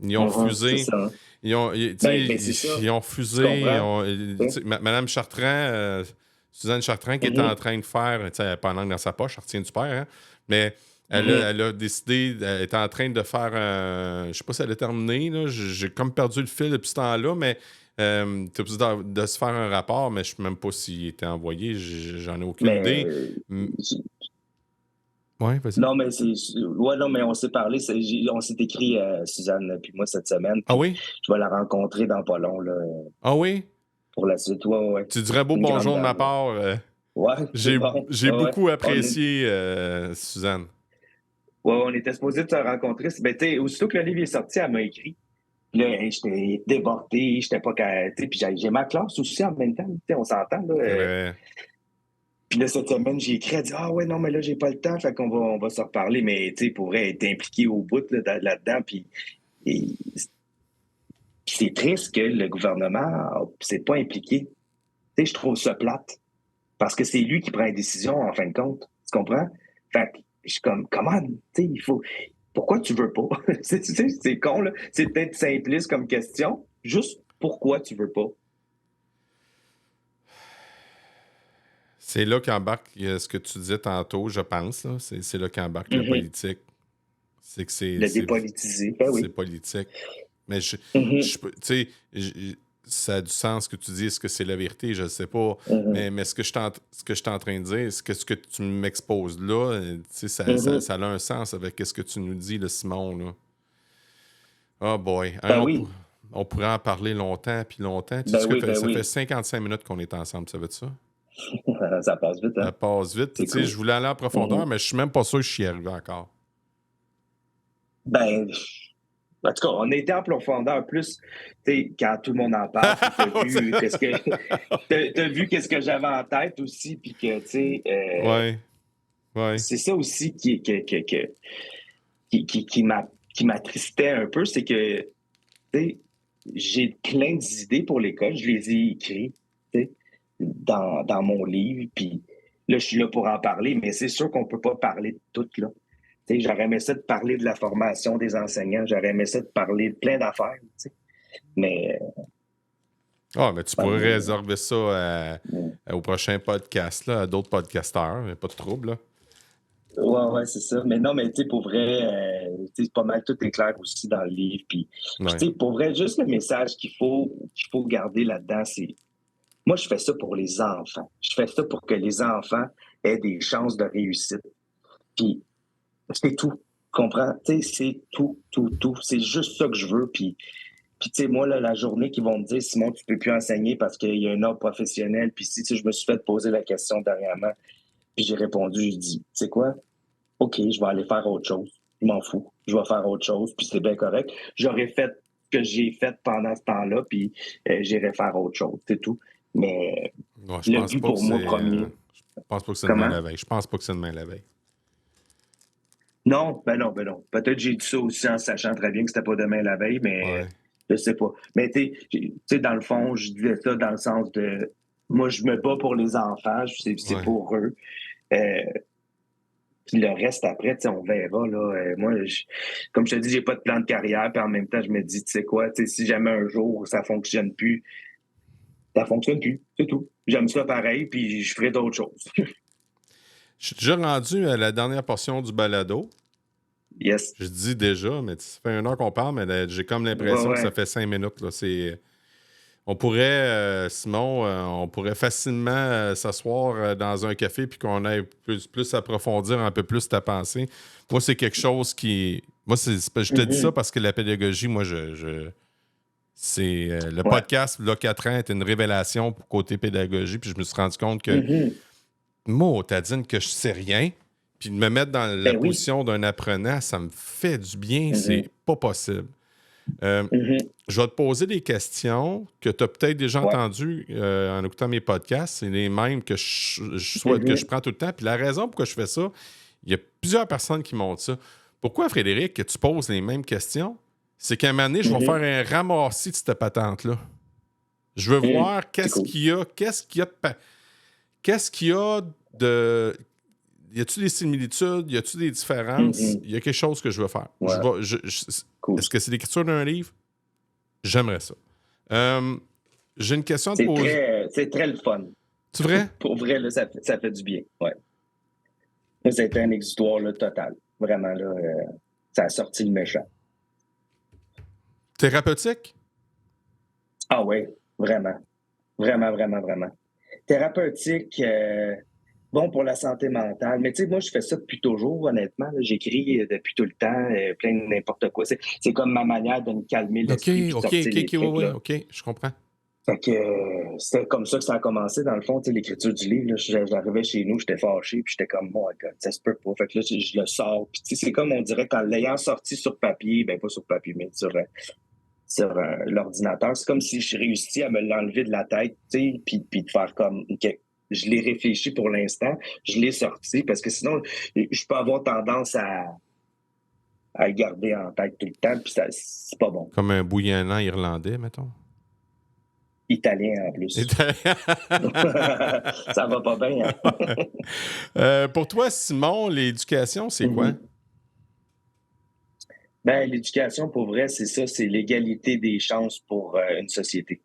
Ils ont C'est refusé. ça. Hein. Ils ont, tu sais, C'est ça. ils ont Tu refusé. comprends? Tu sais, Madame Chartrand, Suzanne Chartrand, qui était en train de faire, tu sais, elle n'a pas la langue dans sa poche, elle retient du père, hein, mais elle a décidé, elle était en train de faire, je sais pas si elle a terminé, là, j'ai comme perdu le fil depuis ce temps-là, mais tu obligé de se faire un rapport, mais je ne sais même pas s'il était envoyé, j'en ai aucune idée. Oui, vas-y. Non, mais non, mais on s'est parlé, on s'est écrit, Suzanne, puis moi, cette semaine. Ah oui? Je vais la rencontrer dans pas long, là, Ah oui? pour la suite. Ouais. Tu dirais beau Une bonjour de grande ma dame, part. Ouais, J'ai c'est bon. j'ai Ouais. beaucoup apprécié Suzanne. Ouais, on était supposés de se rencontrer. Ben, tu sais, aussitôt que le livre est sorti, elle m'a écrit. Puis là, j'étais débordé, j'étais pas... Puis j'ai ma classe aussi en même temps, tu sais, on s'entend, là. C'est vrai. Puis là, cette semaine, j'ai écrit, elle dit « Ah ouais, non, mais là, j'ai pas le temps, fait qu'on on va se reparler. » Mais, tu sais, pourrait être impliqué au bout là-dedans. Puis c'est triste que le gouvernement s'est pas impliqué. Tu sais, je trouve ça plate. Parce que c'est lui qui prend les décisions, en fin de compte. Tu comprends? Fait que je suis comme, comment? Tu sais, il faut... Pourquoi tu veux pas? C'est con, là. C'est peut-être simpliste comme question. Juste pourquoi tu veux pas? C'est là qu'embarque ce que tu disais tantôt, je pense. Là. C'est là qu'embarque le politique. C'est que c'est dépolitiser. Ben oui. C'est politique. Mais tu sais, ça a du sens ce que tu dis. Est-ce que c'est la vérité? Je ne sais pas. Mais ce que je suis en train de dire, c'est que ce que tu m'exposes là, ça a un sens avec ce que tu nous dis, là, Simon. Là. Oh boy. On pourrait en parler longtemps puis longtemps. Ça fait 55 minutes qu'on est ensemble, ça veut dire ça? Ça passe vite, hein? Ça passe vite. Tu sais, cool. Je voulais aller en profondeur, mais je suis même pas sûr que je suis arrivé encore. Ben, en tout cas, on a été en profondeur plus, tu sais, quand tout le monde en parle, t'as vu qu'est-ce que j'avais en tête aussi, puis que, tu sais... Ouais. C'est ça aussi qui m'attristait un peu, c'est que, tu sais, j'ai plein d'idées pour l'école, je les ai écrites, tu sais, dans mon livre, puis là, je suis là pour en parler, mais c'est sûr qu'on peut pas parler de tout, là. Tu sais, j'aurais aimé ça de parler de la formation des enseignants, j'aurais aimé ça de parler de plein d'affaires, tu sais, mais... mais tu pourrais réserver ça au prochain podcast, là, à d'autres podcasteurs, il n'y a pas de trouble, là. Ouais, c'est ça. Mais non, mais tu sais, pour vrai, pas mal tout est clair aussi dans le livre. Puis tu sais, pour vrai, juste le message qu'il faut garder là-dedans, c'est... Moi, je fais ça pour les enfants. Je fais ça pour que les enfants aient des chances de réussite. Puis c'est tout. Comprends? Tu sais, c'est tout. C'est juste ça que je veux. Puis tu sais, moi, là, la journée qu'ils vont me dire « Simon, tu peux plus enseigner parce qu'il y a un ordre professionnel. » Puis si je me suis fait poser la question dernièrement, puis j'ai répondu, j'ai dit, tu sais quoi? OK, je vais aller faire autre chose. Je m'en fous. Je vais faire autre chose, puis c'est bien correct. J'aurais fait ce que j'ai fait pendant ce temps-là, puis j'irai faire autre chose, c'est tout. Mais le but pour moi premier... Je pense pas que c'est demain la veille. Je pense pas que c'est demain la veille. Non. Peut-être que j'ai dit ça aussi en sachant très bien que c'était pas demain la veille, mais je sais pas. Mais tu sais, dans le fond, je disais ça dans le sens de... Moi, je me bats pour les enfants, c'est pour eux. Puis le reste après, on verra. Là, moi, comme je te dis, j'ai pas de plan de carrière, puis en même temps, je me dis, tu sais quoi, si jamais un jour ça fonctionne plus, c'est tout. J'aime ça pareil, puis je ferai d'autres choses. Je suis déjà rendu à la dernière portion du balado. Yes. Je dis déjà, mais ça fait 1 heure qu'on parle, mais j'ai comme l'impression que ça fait 5 minutes. Là. On pourrait, Simon, on pourrait facilement s'asseoir dans un café puis qu'on aille plus approfondir un peu plus ta pensée. Moi, c'est quelque chose qui... Moi, je te dis ça parce que la pédagogie, moi, c'est le podcast, là, 4 ans, était une révélation pour côté pédagogie, puis je me suis rendu compte que moi, t'as dit que je sais rien, puis de me mettre dans la position d'un apprenant, ça me fait du bien, c'est pas possible. Je vais te poser des questions que tu as peut-être déjà entendues en écoutant mes podcasts. C'est les mêmes que je prends tout le temps. Puis la raison pourquoi je fais ça, il y a plusieurs personnes qui m'ont dit ça. Pourquoi, Frédéric, que tu poses les mêmes questions? c'est qu'à un moment donné, je vais faire un ramassis de cette patente-là. Je veux voir qu'est-ce qu'il y a, qu'est-ce qu'il y a de... Y a-tu des similitudes? Y a-tu des différences? Il y a quelque chose que je veux faire. Ouais. Cool. Est-ce que c'est l'écriture d'un livre? J'aimerais ça. J'ai une question à te poser. C'est très le fun. C'est vrai? Pour vrai, là, ça fait du bien. Ouais. Là, ça a été un exutoire là, total. Vraiment, là, ça a sorti le méchant. Thérapeutique? Ah oui, vraiment. Vraiment, vraiment, vraiment. Thérapeutique, bon pour la santé mentale. Mais tu sais, moi, je fais ça depuis toujours, honnêtement. Là. J'écris depuis tout le temps, plein de n'importe quoi. C'est comme ma manière de me calmer l'esprit. OK, OK, je comprends. Fait que c'était comme ça que ça a commencé, dans le fond, tu sais, l'écriture du livre. Là, j'arrivais chez nous, j'étais fâché, puis j'étais comme, oh my God, ça se peut pas. Fait que là, je le sors. Puis tu sais, c'est comme on dirait, qu'en l'ayant sorti sur papier, ben pas sur papier, mais sur l'ordinateur, c'est comme si je réussis à me l'enlever de la tête, tu sais, puis de faire comme, OK, je l'ai réfléchi pour l'instant, je l'ai sorti, parce que sinon, je peux avoir tendance à le garder en tête tout le temps, puis c'est pas bon. Comme un bouillonnant irlandais, mettons. Italien, en plus. Ça va pas bien, hein? Pour toi, Simon, l'éducation, c'est quoi? Ben, l'éducation, pour vrai, c'est ça, c'est l'égalité des chances pour une société.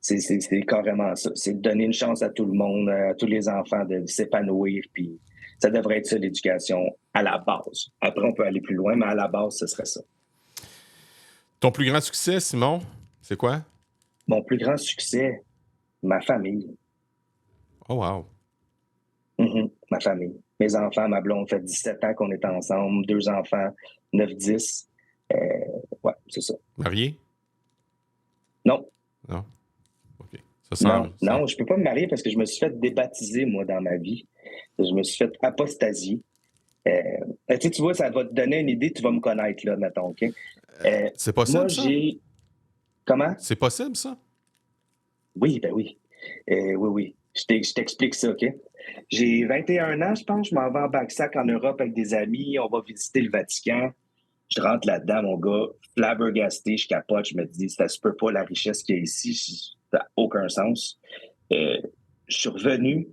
C'est carrément ça. C'est de donner une chance à tout le monde, à tous les enfants de s'épanouir, puis ça devrait être ça, l'éducation, à la base. Après, on peut aller plus loin, mais à la base, ce serait ça. Ton plus grand succès, Simon, c'est quoi? Mon plus grand succès, ma famille. Oh, wow. Ma famille. Mes enfants, ma blonde, fait 17 ans qu'on est ensemble, 2 enfants, 9-10. Ouais, c'est ça. Marié? Non. Non. OK. Ça non, je peux pas me marier parce que je me suis fait débaptiser, moi, dans ma vie. Je me suis fait apostasier. Tu vois, ça va te donner une idée, tu vas me connaître, là, mettons, OK? C'est possible, moi, ça? Comment? C'est possible, ça? Oui, ben oui. Oui. Je t'explique ça, OK? J'ai 21 ans, je pense. Je m'en vais en backsack en Europe avec des amis. On va visiter le Vatican. Je rentre là-dedans, mon gars, flabbergasté, je capote. Je me dis, ça se peut pas, la richesse qu'il y a ici. Ça n'a aucun sens. Je suis revenu.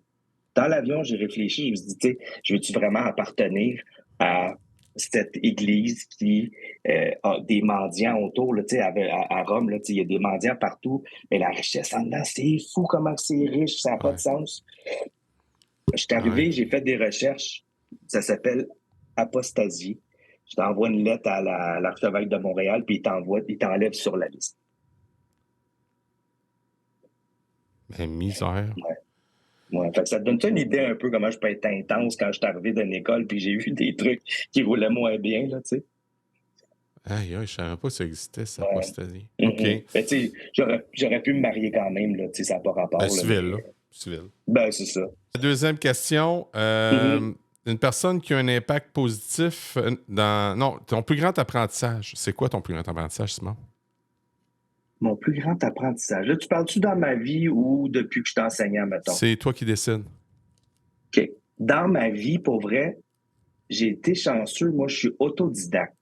Dans l'avion, j'ai réfléchi. Je me suis dit, tu sais, je veux-tu vraiment appartenir à cette église qui a des mendiants autour, là, à Rome, là, il y a des mendiants partout, mais la richesse en dedans, c'est fou comment c'est riche, ça n'a pas de sens. Je suis arrivé, j'ai fait des recherches, ça s'appelle apostasie. Je t'envoie une lettre à l'archevêque de Montréal, puis il t'enlève sur la liste. Mais misère. Ouais, fait que ça te donne une idée un peu comment je peux être intense quand je suis arrivé d'une école puis j'ai vu des trucs qui roulaient moins bien, là, tu sais. Aïe, je savais pas que ça existait, ça, apostasie. OK. Ben, tu sais, j'aurais pu me marier quand même, là, tu sais, ça n'a pas rapport. Ben, civil, là. Civil. Ben, c'est ça. Deuxième question. Une personne qui a un impact positif Non, ton plus grand apprentissage. C'est quoi ton plus grand apprentissage, Simon? Mon plus grand apprentissage. Là, tu parles-tu dans ma vie ou depuis que je suis enseignant, mettons? C'est toi qui décides. OK. Dans ma vie, pour vrai, j'ai été chanceux. Moi, je suis autodidacte.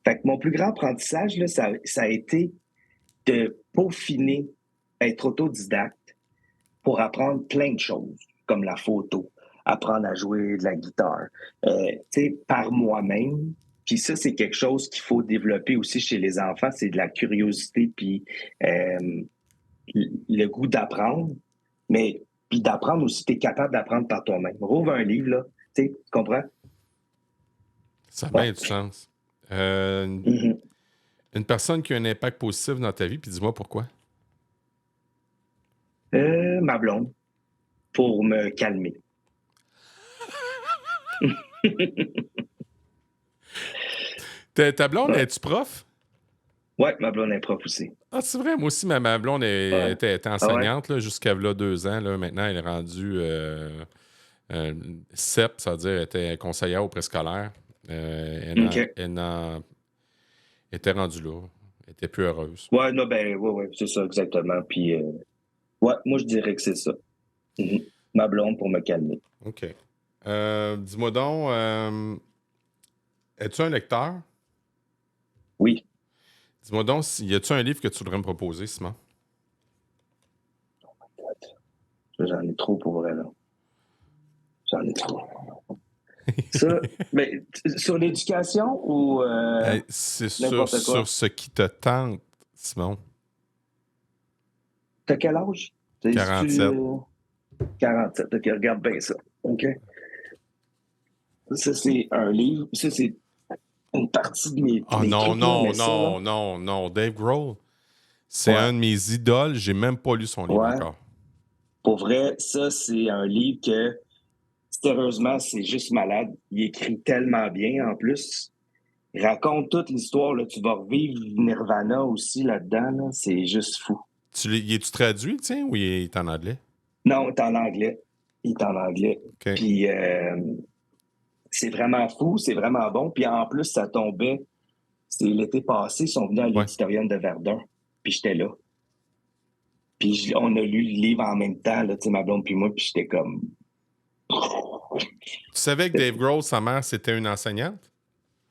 Fait que mon plus grand apprentissage, là, ça a été de peaufiner, être autodidacte pour apprendre plein de choses, comme la photo, apprendre à jouer de la guitare, tu sais, par moi-même. Puis ça, c'est quelque chose qu'il faut développer aussi chez les enfants, c'est de la curiosité, puis le goût d'apprendre, mais puis d'apprendre aussi, tu es capable d'apprendre par toi-même. Rouvre un livre, là, tu comprends? Ça a bien du sens. Une personne qui a un impact positif dans ta vie, puis dis-moi pourquoi. Ma blonde, pour me calmer. Ta blonde, es-tu prof? Oui, ma blonde est prof aussi. Ah, c'est vrai, moi aussi, ma blonde était enseignante là, jusqu'à là, 2 ans. Là. Maintenant, elle est rendue CEP, ça veut dire elle était conseillère au préscolaire. Elle était rendue là. Elle était plus heureuse. Oui, non, ouais, c'est ça, exactement. Puis, ouais, moi, je dirais que c'est ça. Ma blonde pour me calmer. OK. Dis-moi donc, es-tu un lecteur? Oui. Dis-moi donc, y a-tu un livre que tu voudrais me proposer, Simon? J'en ai trop pour vrai, là. J'en ai trop. Ça, mais sur l'éducation ou C'est n'importe quoi? sur ce qui te tente, Simon. T'as quel âge? 47. 47. OK, regarde bien ça. OK? Ça, c'est un livre. Ça, c'est une partie de mes. Oh mes non, trucs, non, mais ça, non, là, non, non. Dave Grohl, c'est Ouais. un de mes idoles. J'ai même pas lu son livre Ouais. encore. Pour vrai, ça, c'est un livre que, sérieusement, c'est juste malade. Il écrit tellement bien, en plus. Il raconte toute l'histoire, là. Tu vas revivre Nirvana aussi là-dedans, là. C'est juste fou. Y es-tu traduit, tiens, ou il est en anglais? Non, il est en anglais. Il est en anglais. OK. Puis, c'est vraiment fou, c'est vraiment bon. Puis, en plus, ça tombait. C'est l'été passé, ils sont venus à l'auditorium de Verdun. Puis, j'étais là. Puis, on a lu le livre en même temps, là, tu sais, ma blonde puis moi. Puis, j'étais comme... Tu savais que Dave Grohl, sa mère, c'était une enseignante?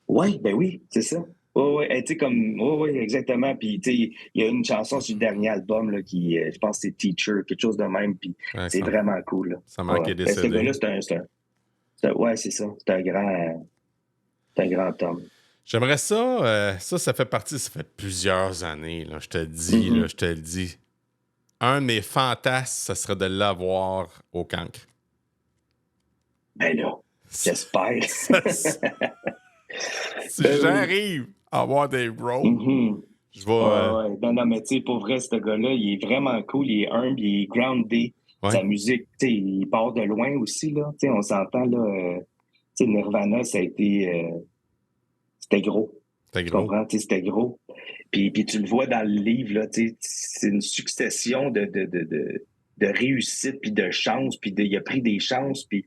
Oui, ben oui, c'est ça. Oui, tu sais, comme... Oui, exactement. Puis, tu sais, il y a une chanson sur le dernier album, là, qui, je pense que c'est Teacher, quelque chose de même. Puis, Ouais, c'est vraiment cool, là. Sa mère qui est décédée. Ce gars-là, ouais, c'est ça. C'est un grand homme. J'aimerais ça, ça fait partie, ça fait plusieurs années, là, je te dis, là, je te le dis. Un de mes fantasmes, ça serait de l'avoir au cancre. Ben là, j'espère. Si j'arrive à avoir Dave Grohl, je vais... Ouais. Non, mais tu sais, pour vrai, ce gars-là, il est vraiment cool, il est humble, il est groundé. Ouais. Sa musique, tu sais, il part de loin aussi, là. Tu sais, on s'entend, là, tu sais, Nirvana, ça a été... c'était gros. C'était Tu gros. comprends? Tu sais, c'était gros. Puis tu le vois dans le livre, là, tu sais, c'est une succession de réussites, puis de chances, puis il a pris des chances, puis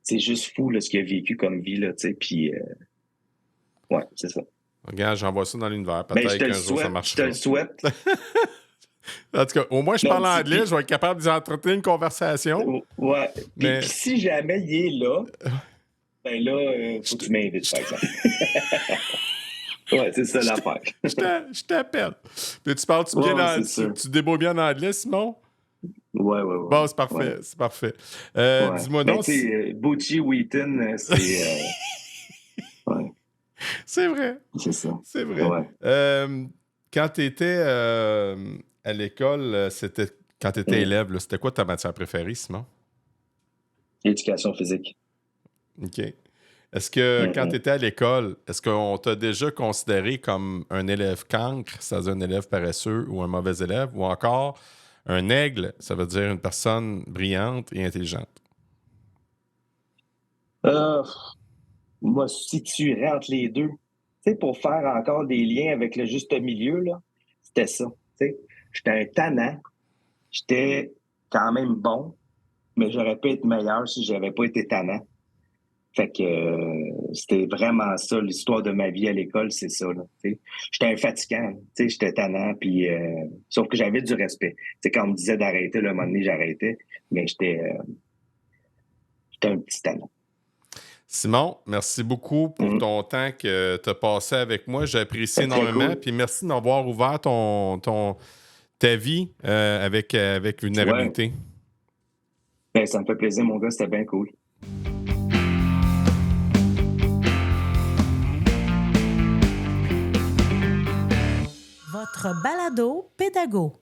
c'est juste fou, là, ce qu'il a vécu comme vie, là, tu sais, puis... ouais, c'est ça. Regarde, j'envoie ça dans l'univers. Ben, Peut-être qu'un jour, ça marchera. Je te le souhaite. En tout cas, au moins, je parle anglais, je vais être capable d'y entretenir une conversation. Ouais. Mais... Puis si jamais il est là, ben là, faut que tu m'invites, par exemple. Ouais, c'est ça l'affaire. Je t'appelle. Puis tu parles-tu bien tu débrouilles bien en anglais, Simon? Ouais. Bon, c'est parfait, ouais. c'est parfait. Ouais. Dis-moi ben, donc... tu sais, Bucci Wheaton, c'est... ouais. C'est vrai. C'est ça. C'est vrai. Ouais. Quand tu étais à l'école, quand tu étais élève, là, c'était quoi ta matière préférée, Simon? Éducation physique. OK. Est-ce que quand tu étais à l'école, est-ce qu'on t'a déjà considéré comme un élève cancre, c'est-à-dire un élève paresseux ou un mauvais élève, ou encore un aigle, ça veut dire une personne brillante et intelligente? Moi, si tu rentres les deux, tu sais, pour faire encore des liens avec le juste milieu, là, c'était ça. Tu sais, j'étais un tannant, j'étais quand même bon, mais j'aurais pu être meilleur si j'avais pas été tannant. Fait que c'était vraiment ça, l'histoire de ma vie à l'école, c'est ça. Là, j'étais un fatigant, j'étais tannant, puis sauf que j'avais du respect. T'sais, quand on me disait d'arrêter, là, à un moment donné, j'arrêtais, mais j'étais un petit tannant. Simon, merci beaucoup pour ton temps que tu as passé avec moi. J'apprécie énormément. Cool. Puis merci d'avoir ouvert ta vie avec vulnérabilité. Ouais. Ben, ça me fait plaisir, mon gars. C'était bien cool. Votre balado pédago.